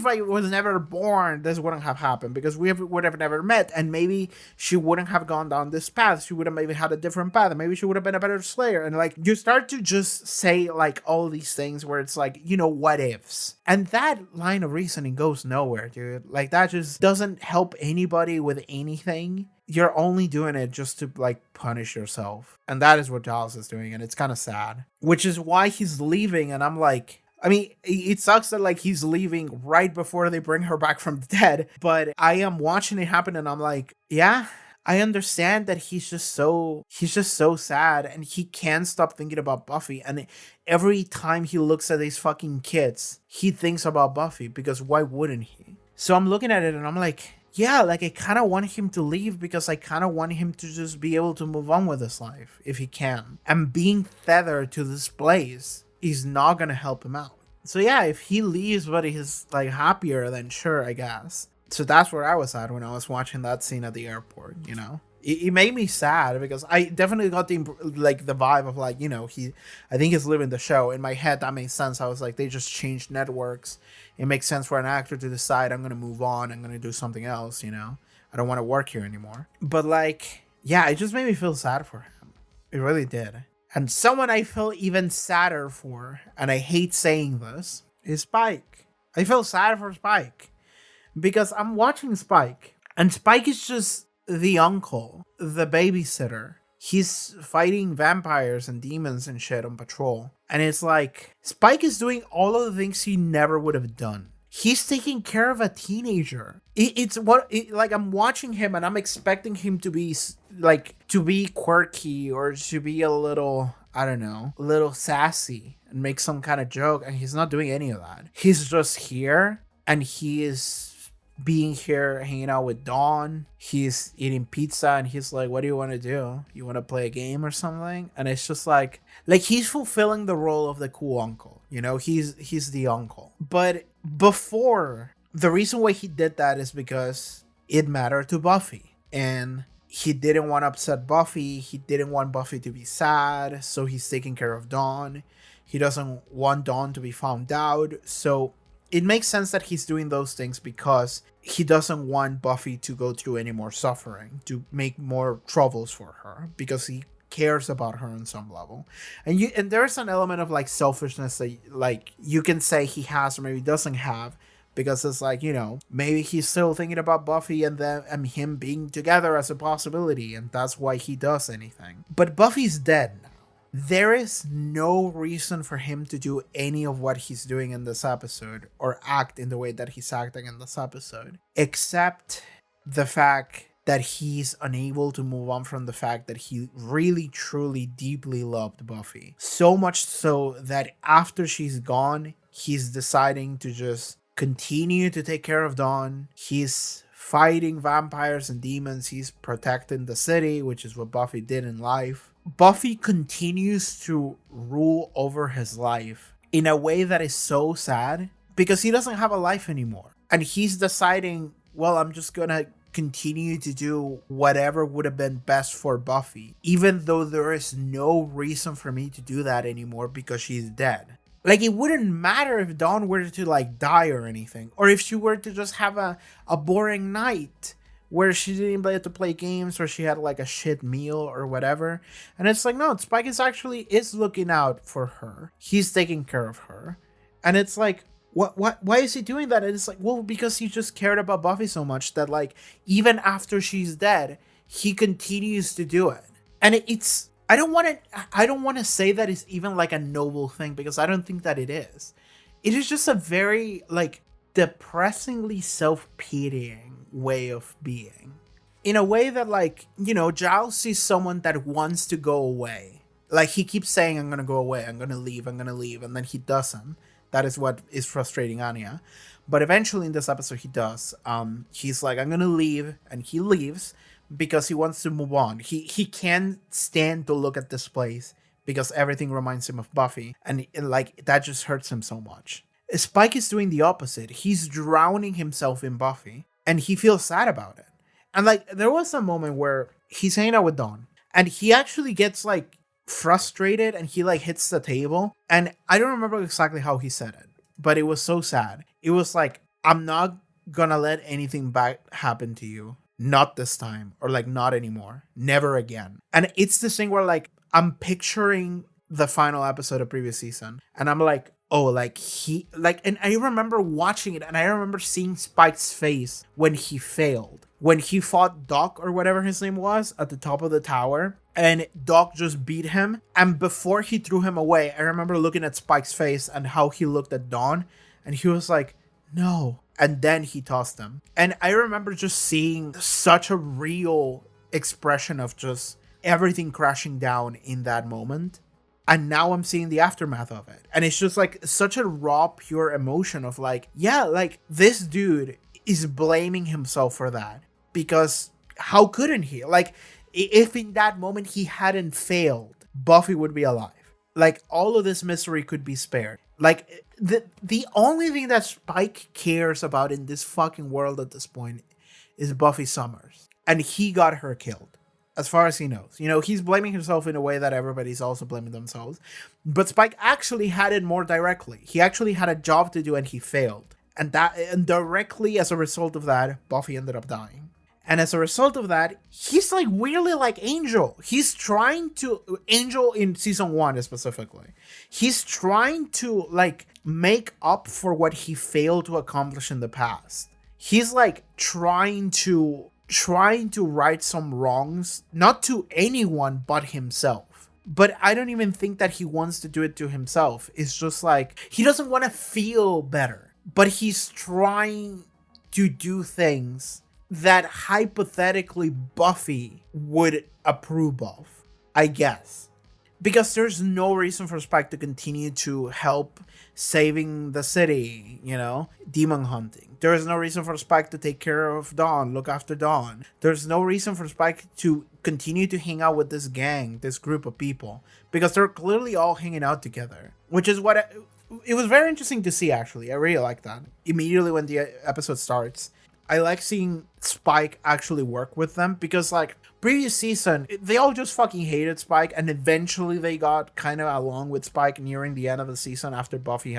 I was never born, this wouldn't have happened because would have never met, and maybe she wouldn't have gone down this path. She would have maybe had a different path, and maybe she would have been a better Slayer. And like, you start to just say like all these things where it's like, you know, what ifs. And that line of reasoning goes nowhere, dude. Like that just doesn't help anybody with anything. You're only doing it just to like punish yourself. And that is what Giles is doing. And it's kind of sad, which is why he's leaving. And I'm like, I mean, it sucks that like he's leaving right before they bring her back from the dead. But I am watching it happen and I'm like, yeah, I understand that he's just so sad and he can't stop thinking about Buffy. And every time he looks at these fucking kids, he thinks about Buffy, because why wouldn't he? So I'm looking at it and I'm like, yeah, like I kind of want him to leave because I kind of want him to just be able to move on with his life if he can. And being tethered to this place is not going to help him out. So yeah, if he leaves but he's like happier, then sure, I guess. So that's where I was at when I was watching that scene at the airport, you know? It made me sad because I definitely got the vibe of like, you know, I think he's living the show. In my head, that makes sense. I was like, they just changed networks. It makes sense for an actor to decide, I'm going to move on. I'm going to do something else, you know? I don't want to work here anymore. But like, yeah, it just made me feel sad for him. It really did. And someone I feel even sadder for, and I hate saying this, is Spike. I feel sad for Spike because I'm watching Spike, and Spike is just the uncle, the babysitter. He's fighting vampires and demons and shit on patrol. And it's like, Spike is doing all of the things he never would have done. He's taking care of a teenager. I'm watching him and I'm expecting him to be quirky or to be a little, I don't know, a little sassy and make some kind of joke. And he's not doing any of that. He's just here and he is being here, hanging out with Dawn. He's eating pizza and he's like, what do you want to do? You want to play a game or something? And it's just like he's fulfilling the role of the cool uncle. You know, he's the uncle. But before, the reason why he did that is because it mattered to Buffy. And he didn't want to upset Buffy. He didn't want Buffy to be sad. So he's taking care of Dawn. He doesn't want Dawn to be found out. So it makes sense that he's doing those things because he doesn't want Buffy to go through any more suffering, to make more troubles for her, because he cares about her on some level. And there's an element of like selfishness that like you can say he has or maybe doesn't have, because it's like, you know, maybe he's still thinking about Buffy and them and him being together as a possibility, and that's why he does anything. But Buffy's dead now. There is no reason for him to do any of what he's doing in this episode or act in the way that he's acting in this episode, except the fact that he's unable to move on from the fact that he really, truly, deeply loved Buffy. So much so that after she's gone, he's deciding to just continue to take care of Dawn. He's fighting vampires and demons. He's protecting the city, which is what Buffy did in life. Buffy continues to rule over his life in a way that is so sad because he doesn't have a life anymore. And he's deciding, well, I'm just gonna continue to do whatever would have been best for Buffy, even though there is no reason for me to do that anymore because she's dead. Like, it wouldn't matter if Dawn were to like die or anything, or if she were to just have a boring night where she didn't get to play games, or she had like a shit meal or whatever. And it's like, no, Spike is looking out for her. He's taking care of her. And it's like, why is he doing that? And it's like, well, because he just cared about Buffy so much that like, even after she's dead, he continues to do it. And it's, I don't want to say that it's even like a noble thing, because I don't think that it is. It is just a very like depressingly self-pitying way of being, in a way that, like, you know, Giles sees someone that wants to go away. Like, he keeps saying, I'm gonna go away, I'm gonna leave, and then he doesn't. That is what is frustrating Anya. But eventually in this episode he does. He's like, I'm gonna leave, and he leaves because he wants to move on. He can't stand to look at this place because everything reminds him of Buffy, and like that just hurts him so much. Spike is doing the opposite. He's drowning himself in Buffy, and he feels sad about it. And like, there was a moment where he's hanging out with Dawn, and he actually gets like frustrated, and he like hits the table. And I don't remember exactly how he said it, but it was so sad. It was like, I'm not gonna let anything bad happen to you. Not this time, or like not anymore. Never again. And it's this thing where like, I'm picturing the final episode of previous season, and I'm like, oh, like he, like, and I remember watching it, and I remember seeing Spike's face when he failed. When he fought Doc, or whatever his name was, at the top of the tower, and Doc just beat him. And before he threw him away, I remember looking at Spike's face and how he looked at Dawn, and he was like, no. And then he tossed him. And I remember just seeing such a real expression of just everything crashing down in that moment. And now I'm seeing the aftermath of it. And it's just like such a raw, pure emotion of like, yeah, like this dude is blaming himself for that. Because how couldn't he? Like, if in that moment he hadn't failed, Buffy would be alive. Like, all of this misery could be spared. Like, the only thing that Spike cares about in this fucking world at this point is Buffy Summers. And he got her killed, as far as he knows. You know, he's blaming himself in a way that everybody's also blaming themselves. But Spike actually had it more directly. He actually had a job to do, and he failed. And directly as a result of that, Buffy ended up dying. And as a result of that, he's like weirdly like Angel. He's trying to, Angel in season 1 specifically, he's trying to like make up for what he failed to accomplish in the past. He's like trying to right some wrongs, not to anyone but himself. But I don't even think that he wants to do it to himself. It's just like, he doesn't want to feel better, but he's trying to do things that hypothetically Buffy would approve of, I guess. Because there's no reason for Spike to continue to help saving the city, you know, demon hunting. There is no reason for Spike to take care of Dawn, look after Dawn. There's no reason for Spike to continue to hang out with this gang, this group of people, because they're clearly all hanging out together. Which is what it was very interesting to see, actually. I really like that. Immediately when the episode starts, I like seeing Spike actually work with them, because like previous season, they all just fucking hated Spike, and eventually they got kind of along with Spike nearing the end of the season after Buffy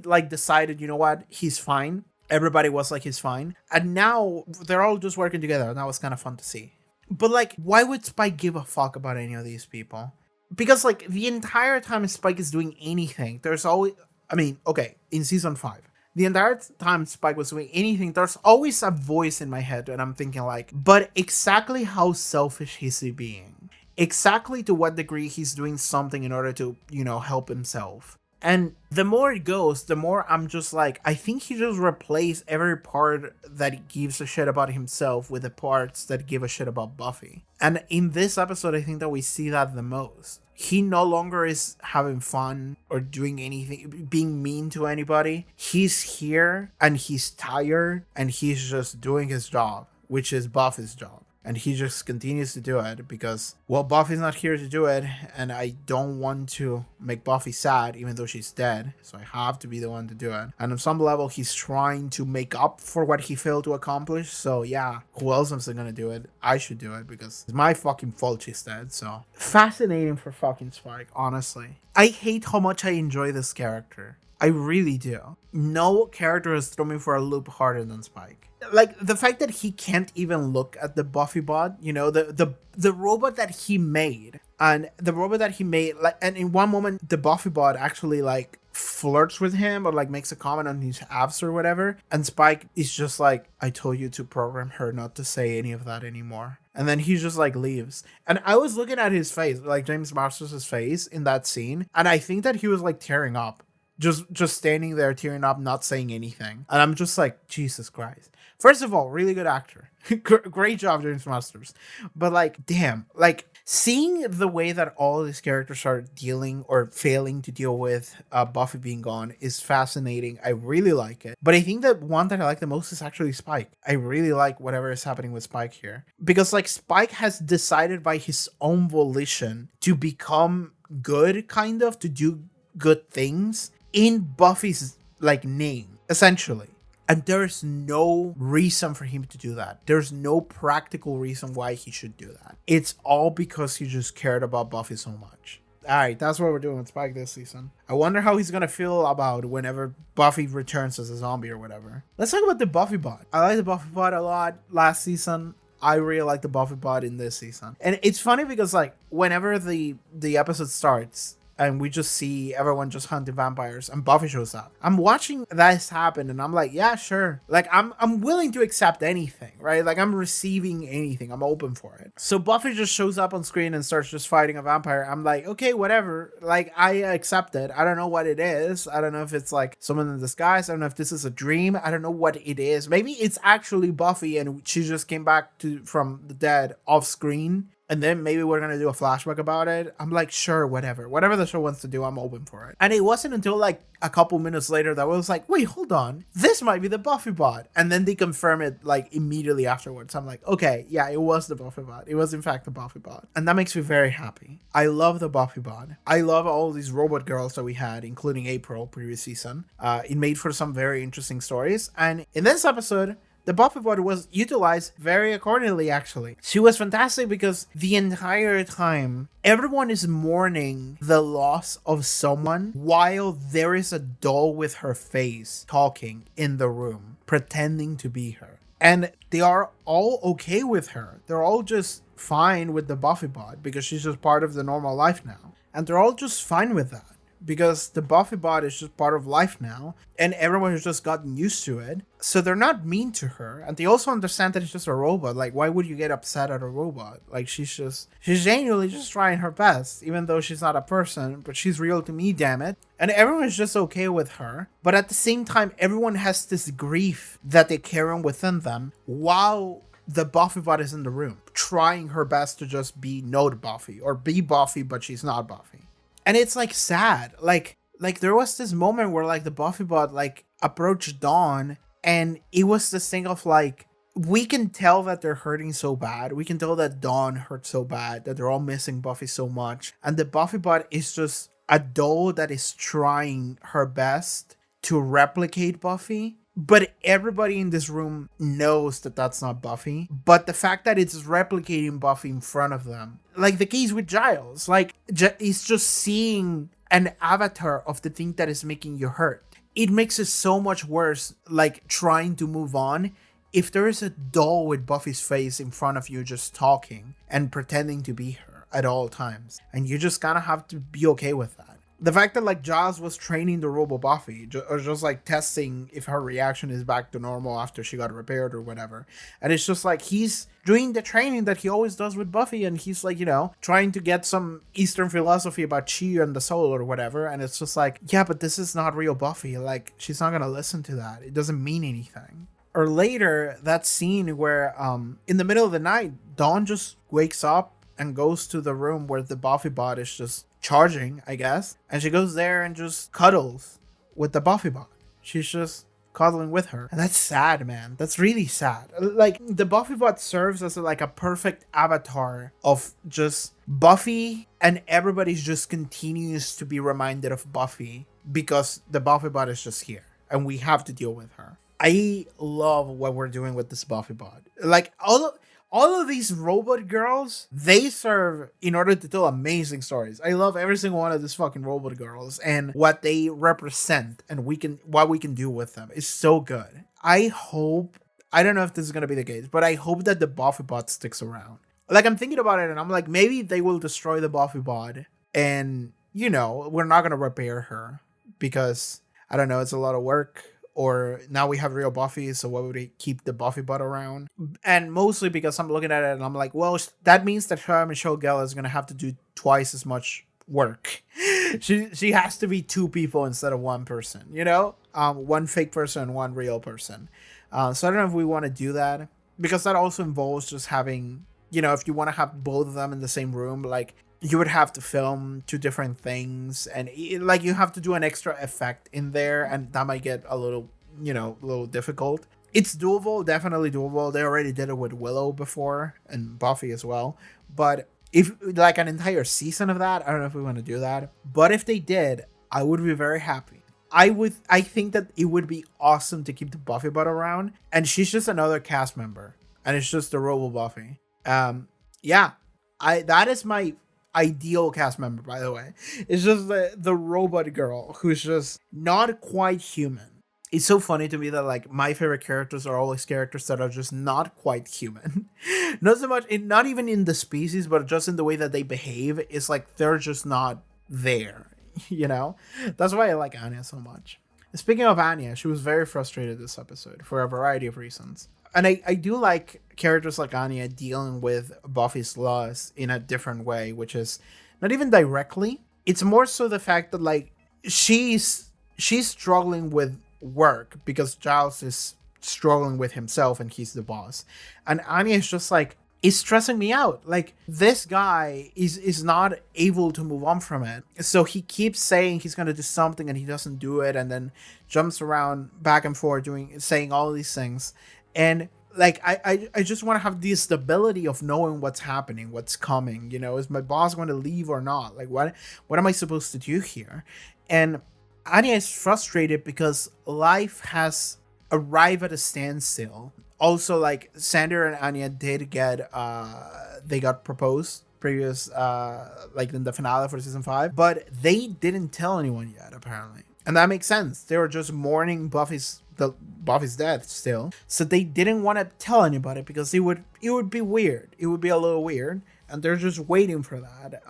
like decided, you know what, he's fine. Everybody was like, he's fine. And now they're all just working together, and that was kind of fun to see. But like, why would Spike give a fuck about any of these people? Because like the entire time Spike is doing anything, there's always, I mean, okay, in season 5, the entire time Spike was doing anything, there's always a voice in my head, and I'm thinking like, but exactly how selfish is he being? Exactly to what degree he's doing something in order to, you know, help himself? And the more it goes, the more I'm just like, I think he just replaced every part that gives a shit about himself with the parts that give a shit about Buffy. And in this episode, I think that we see that the most. He no longer is having fun or doing anything, being mean to anybody. He's here and he's tired and he's just doing his job, which is Buffy's job. And he just continues to do it because, well, Buffy's not here to do it, and I don't want to make Buffy sad, even though she's dead, so I have to be the one to do it. And on some level, he's trying to make up for what he failed to accomplish, so yeah, who else is gonna do it? I should do it, because it's my fucking fault she's dead, so. Fascinating for fucking Spike, honestly. I hate how much I enjoy this character. I really do. No character has thrown me for a loop harder than Spike. Like, the fact that he can't even look at the Buffy bot, you know, the robot that he made. And the robot that he made, like, and in one moment, the Buffy bot actually, like, flirts with him or, like, makes a comment on his abs or whatever. And Spike is just like, I told you to program her not to say any of that anymore. And then he just, like, leaves. And I was looking at his face, like, James Masters' face in that scene. And I think that he was, like, tearing up. Just standing there, tearing up, not saying anything. And I'm just like, Jesus Christ. First of all, really good actor. Great job, James Masters. But like, damn, like seeing the way that all these characters are dealing or failing to deal with Buffy being gone is fascinating. I really like it. But I think that one that I like the most is actually Spike. I really like whatever is happening with Spike here. Because like Spike has decided by his own volition to become good, kind of, to do good things in Buffy's like name, essentially. And there's no reason for him to do that. There's no practical reason why he should do that. It's all because he just cared about Buffy so much. Alright, that's what we're doing with Spike this season. I wonder how he's gonna feel about whenever Buffy returns as a zombie or whatever. Let's talk about the Buffy bot. I like the Buffy bot a lot last season. I really like the Buffy bot in this season. And it's funny because like whenever the episode starts, and we just see everyone just hunting vampires and Buffy shows up, I'm watching this happen and I'm like, yeah, sure. Like I'm willing to accept anything, right? Like I'm receiving anything. I'm open for it. So Buffy just shows up on screen and starts just fighting a vampire. I'm like, okay, whatever. Like I accept it. I don't know what it is. I don't know if it's like someone in disguise. I don't know if this is a dream. I don't know what it is. Maybe it's actually Buffy and she just came back from the dead off screen. And then maybe we're going to do a flashback about it. I'm like, sure, whatever. Whatever the show wants to do, I'm open for it. And it wasn't until like a couple minutes later that I was like, wait, hold on. This might be the Buffy bot. And then they confirm it like immediately afterwards. I'm like, okay, yeah, it was the Buffy bot. It was in fact the Buffy bot. And that makes me very happy. I love the Buffy bot. I love all these robot girls that we had, including April previous season. It made for some very interesting stories. And in this episode, the Buffy bot was utilized very accordingly, actually. She was fantastic because the entire time, everyone is mourning the loss of someone while there is a doll with her face talking in the room, pretending to be her. And they are all okay with her. They're all just fine with the Buffy bot because she's just part of the normal life now. And they're all just fine with that, because the Buffy bot is just part of life now, and everyone has just gotten used to it. So they're not mean to her, and they also understand that it's just a robot. Like, why would you get upset at a robot? Like, she's genuinely just trying her best, even though she's not a person, but she's real to me, damn it. And everyone's just okay with her, but at the same time, everyone has this grief that they carry within them while the Buffy bot is in the room, trying her best to just be not Buffy, or be Buffy, but she's not Buffy. And it's like sad. Like there was this moment where like the Buffy bot like approached Dawn, and it was this thing of like, we can tell that they're hurting so bad. We can tell that Dawn hurt so bad, that they're all missing Buffy so much. And the Buffy bot is just a doll that is trying her best to replicate Buffy. But everybody in this room knows that that's not Buffy. But the fact that it's replicating Buffy in front of them, like the case with Giles, like it's just seeing an avatar of the thing that is making you hurt. It makes it so much worse, like trying to move on. If there is a doll with Buffy's face in front of you just talking and pretending to be her at all times, and you just kind of have to be okay with that. The fact that like Giles was training the Robo Buffy, or just like testing if her reaction is back to normal after she got repaired or whatever. And it's just like he's doing the training that he always does with Buffy, and he's like, you know, trying to get some Eastern philosophy about chi and the soul or whatever. And it's just like, yeah, but this is not real Buffy. Like, she's not gonna listen to that. It doesn't mean anything. Or later, that scene where in the middle of the night, Dawn just wakes up and goes to the room where the Buffy bot is just charging, I guess. And she goes there and just cuddles with the Buffy bot. She's just cuddling with her. And that's sad, man. That's really sad. Like, the Buffy bot serves as like a perfect avatar of just Buffy, and everybody just continues to be reminded of Buffy because the Buffy bot is just here and we have to deal with her. I love what we're doing with this Buffy bot. Like, all of these robot girls, they serve in order to tell amazing stories. I love every single one of these fucking robot girls and what they represent and what we can do with them. It's so good. I don't know if this is going to be the case, but I hope that the Buffy bot sticks around. Like, I'm thinking about it and I'm like, maybe they will destroy the Buffy bot and, you know, we're not going to repair her because, I don't know, it's a lot of work. Or now we have real Buffy, so why would we keep the Buffy bot around? And mostly because I'm looking at it and I'm like, well, that means that her and Michelle Gellar is going to have to do twice as much work. She has to be two people instead of one person, you know? One fake person and one real person. So I don't know if we want to do that. Because that also involves just having, you know, if you want to have both of them in the same room, like, you would have to film two different things, and like you have to do an extra effect in there, and that might get a little, you know, a little difficult. It's doable, definitely doable. They already did it with Willow before and Buffy as well. But if like an entire season of that, I don't know if we want to do that. But if they did, I would be very happy. I think that it would be awesome to keep the Buffy bot around, and she's just another cast member, and it's just the Robo Buffy. Yeah, that is my ideal cast member, by the way. It's just the robot girl who's just not quite human. It's so funny to me that like my favorite characters are always characters that are just not quite human. Not so much not even in the species, but just in the way that they behave. It's like they're just not there, you know? That's why I like Anya so much. Speaking of Anya, she was very frustrated this episode for a variety of reasons. And I do like characters like Anya dealing with Buffy's loss in a different way, which is not even directly. It's more so the fact that like she's struggling with work because Giles is struggling with himself and he's the boss. And Anya is just like, it's stressing me out. Like, this guy is not able to move on from it. So he keeps saying he's going to do something and he doesn't do it, and then jumps around back and forth saying all these things. And like, I just want to have the stability of knowing what's happening, what's coming. You know, is my boss going to leave or not? Like, what am I supposed to do here? And Anya is frustrated because life has arrived at a standstill. Also, like, Xander and Anya did get, they got proposed previous, like in the finale for season 5, but they didn't tell anyone yet, apparently. And that makes sense. They were just mourning Buffy's death still. So they didn't want to tell anybody because it would be weird. It would be a little weird. And they're just waiting for that,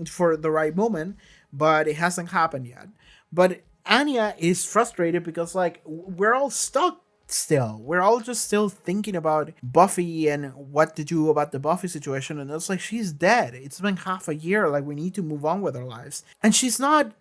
for the right moment, but it hasn't happened yet. But Anya is frustrated because, like, we're all stuck still. We're all just still thinking about Buffy and what to do about the Buffy situation, and it's like, she's dead. It's been half a year. Like, we need to move on with our lives. And she's not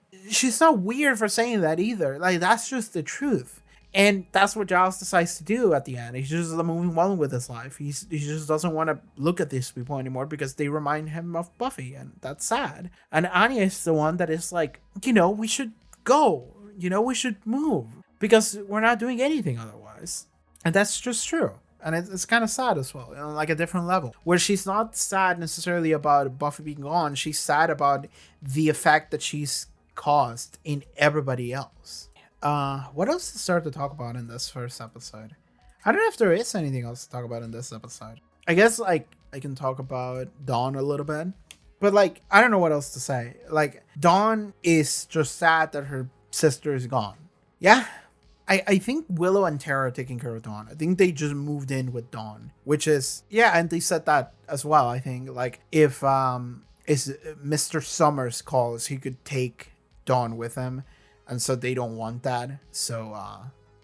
weird for saying that either. Like, that's just the truth. And that's what Giles decides to do at the end. He's just moving on with his life. He just doesn't want to look at these people anymore because they remind him of Buffy, and that's sad. And Anya is the one that is like, you know, we should go. You know, we should move because we're not doing anything otherwise. And that's just true. And it's kind of sad as well, like a different level, where she's not sad necessarily about Buffy being gone. She's sad about the effect that she's caused in everybody else. What else to start to talk about in this first episode? I don't know if there is anything else to talk about in this episode. I guess like I can talk about Dawn a little bit, but like I don't know what else to say. Like Dawn is just sad that her sister is gone. Yeah. I think Willow and Tara are taking care of Dawn. I think they just moved in with Dawn, which is, yeah, and they said that as well. I think like if Mr. Summers calls, he could take Dawn with him, and so they don't want that. So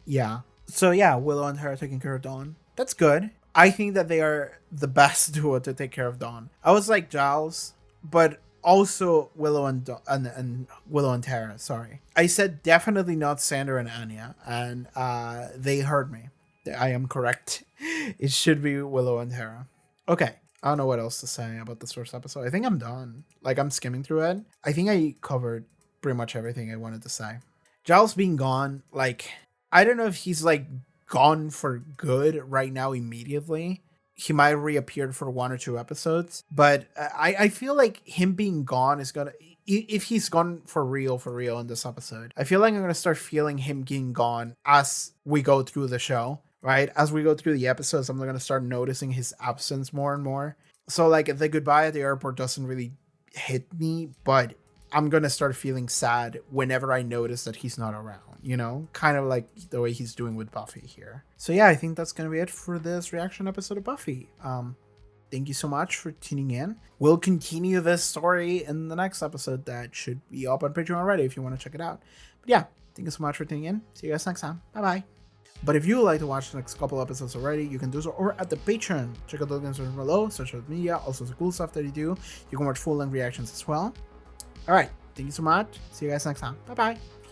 yeah. So yeah, Willow and Tara are taking care of Dawn. That's good. I think that they are the best duo to take care of Dawn. I was like Giles, but also Willow and Willow and Tara. Sorry, I said definitely not Sander and Anya, and they heard me. I am correct. It should be Willow and Tara. Okay, I don't know what else to say about this first episode. I think I'm done. Like I'm skimming through it. I think I covered pretty much everything I wanted to say. Giles being gone, like I don't know if he's like gone for good right now immediately. He might reappear for 1 or 2 episodes, but I feel like him being gone is gonna, if he's gone for real in this episode, I feel like I'm gonna start feeling him being gone as we go through the show, right? As we go through the episodes, I'm gonna start noticing his absence more and more. So like the goodbye at the airport doesn't really hit me, but I'm gonna start feeling sad whenever I notice that he's not around, you know, kind of like the way he's doing with Buffy here. So yeah, I think that's gonna be it for this reaction episode of Buffy. Thank you so much for tuning in. We'll continue this story in the next episode that should be up on Patreon already if you want to check it out. But yeah, thank you so much for tuning in. See you guys next time. Bye bye. But if you would like to watch the next couple episodes already, you can do so over at the Patreon. Check out the links below, social media, also the cool stuff that you do. You can watch full-length reactions as well. All right, thank you so much. See you guys next time. Bye bye.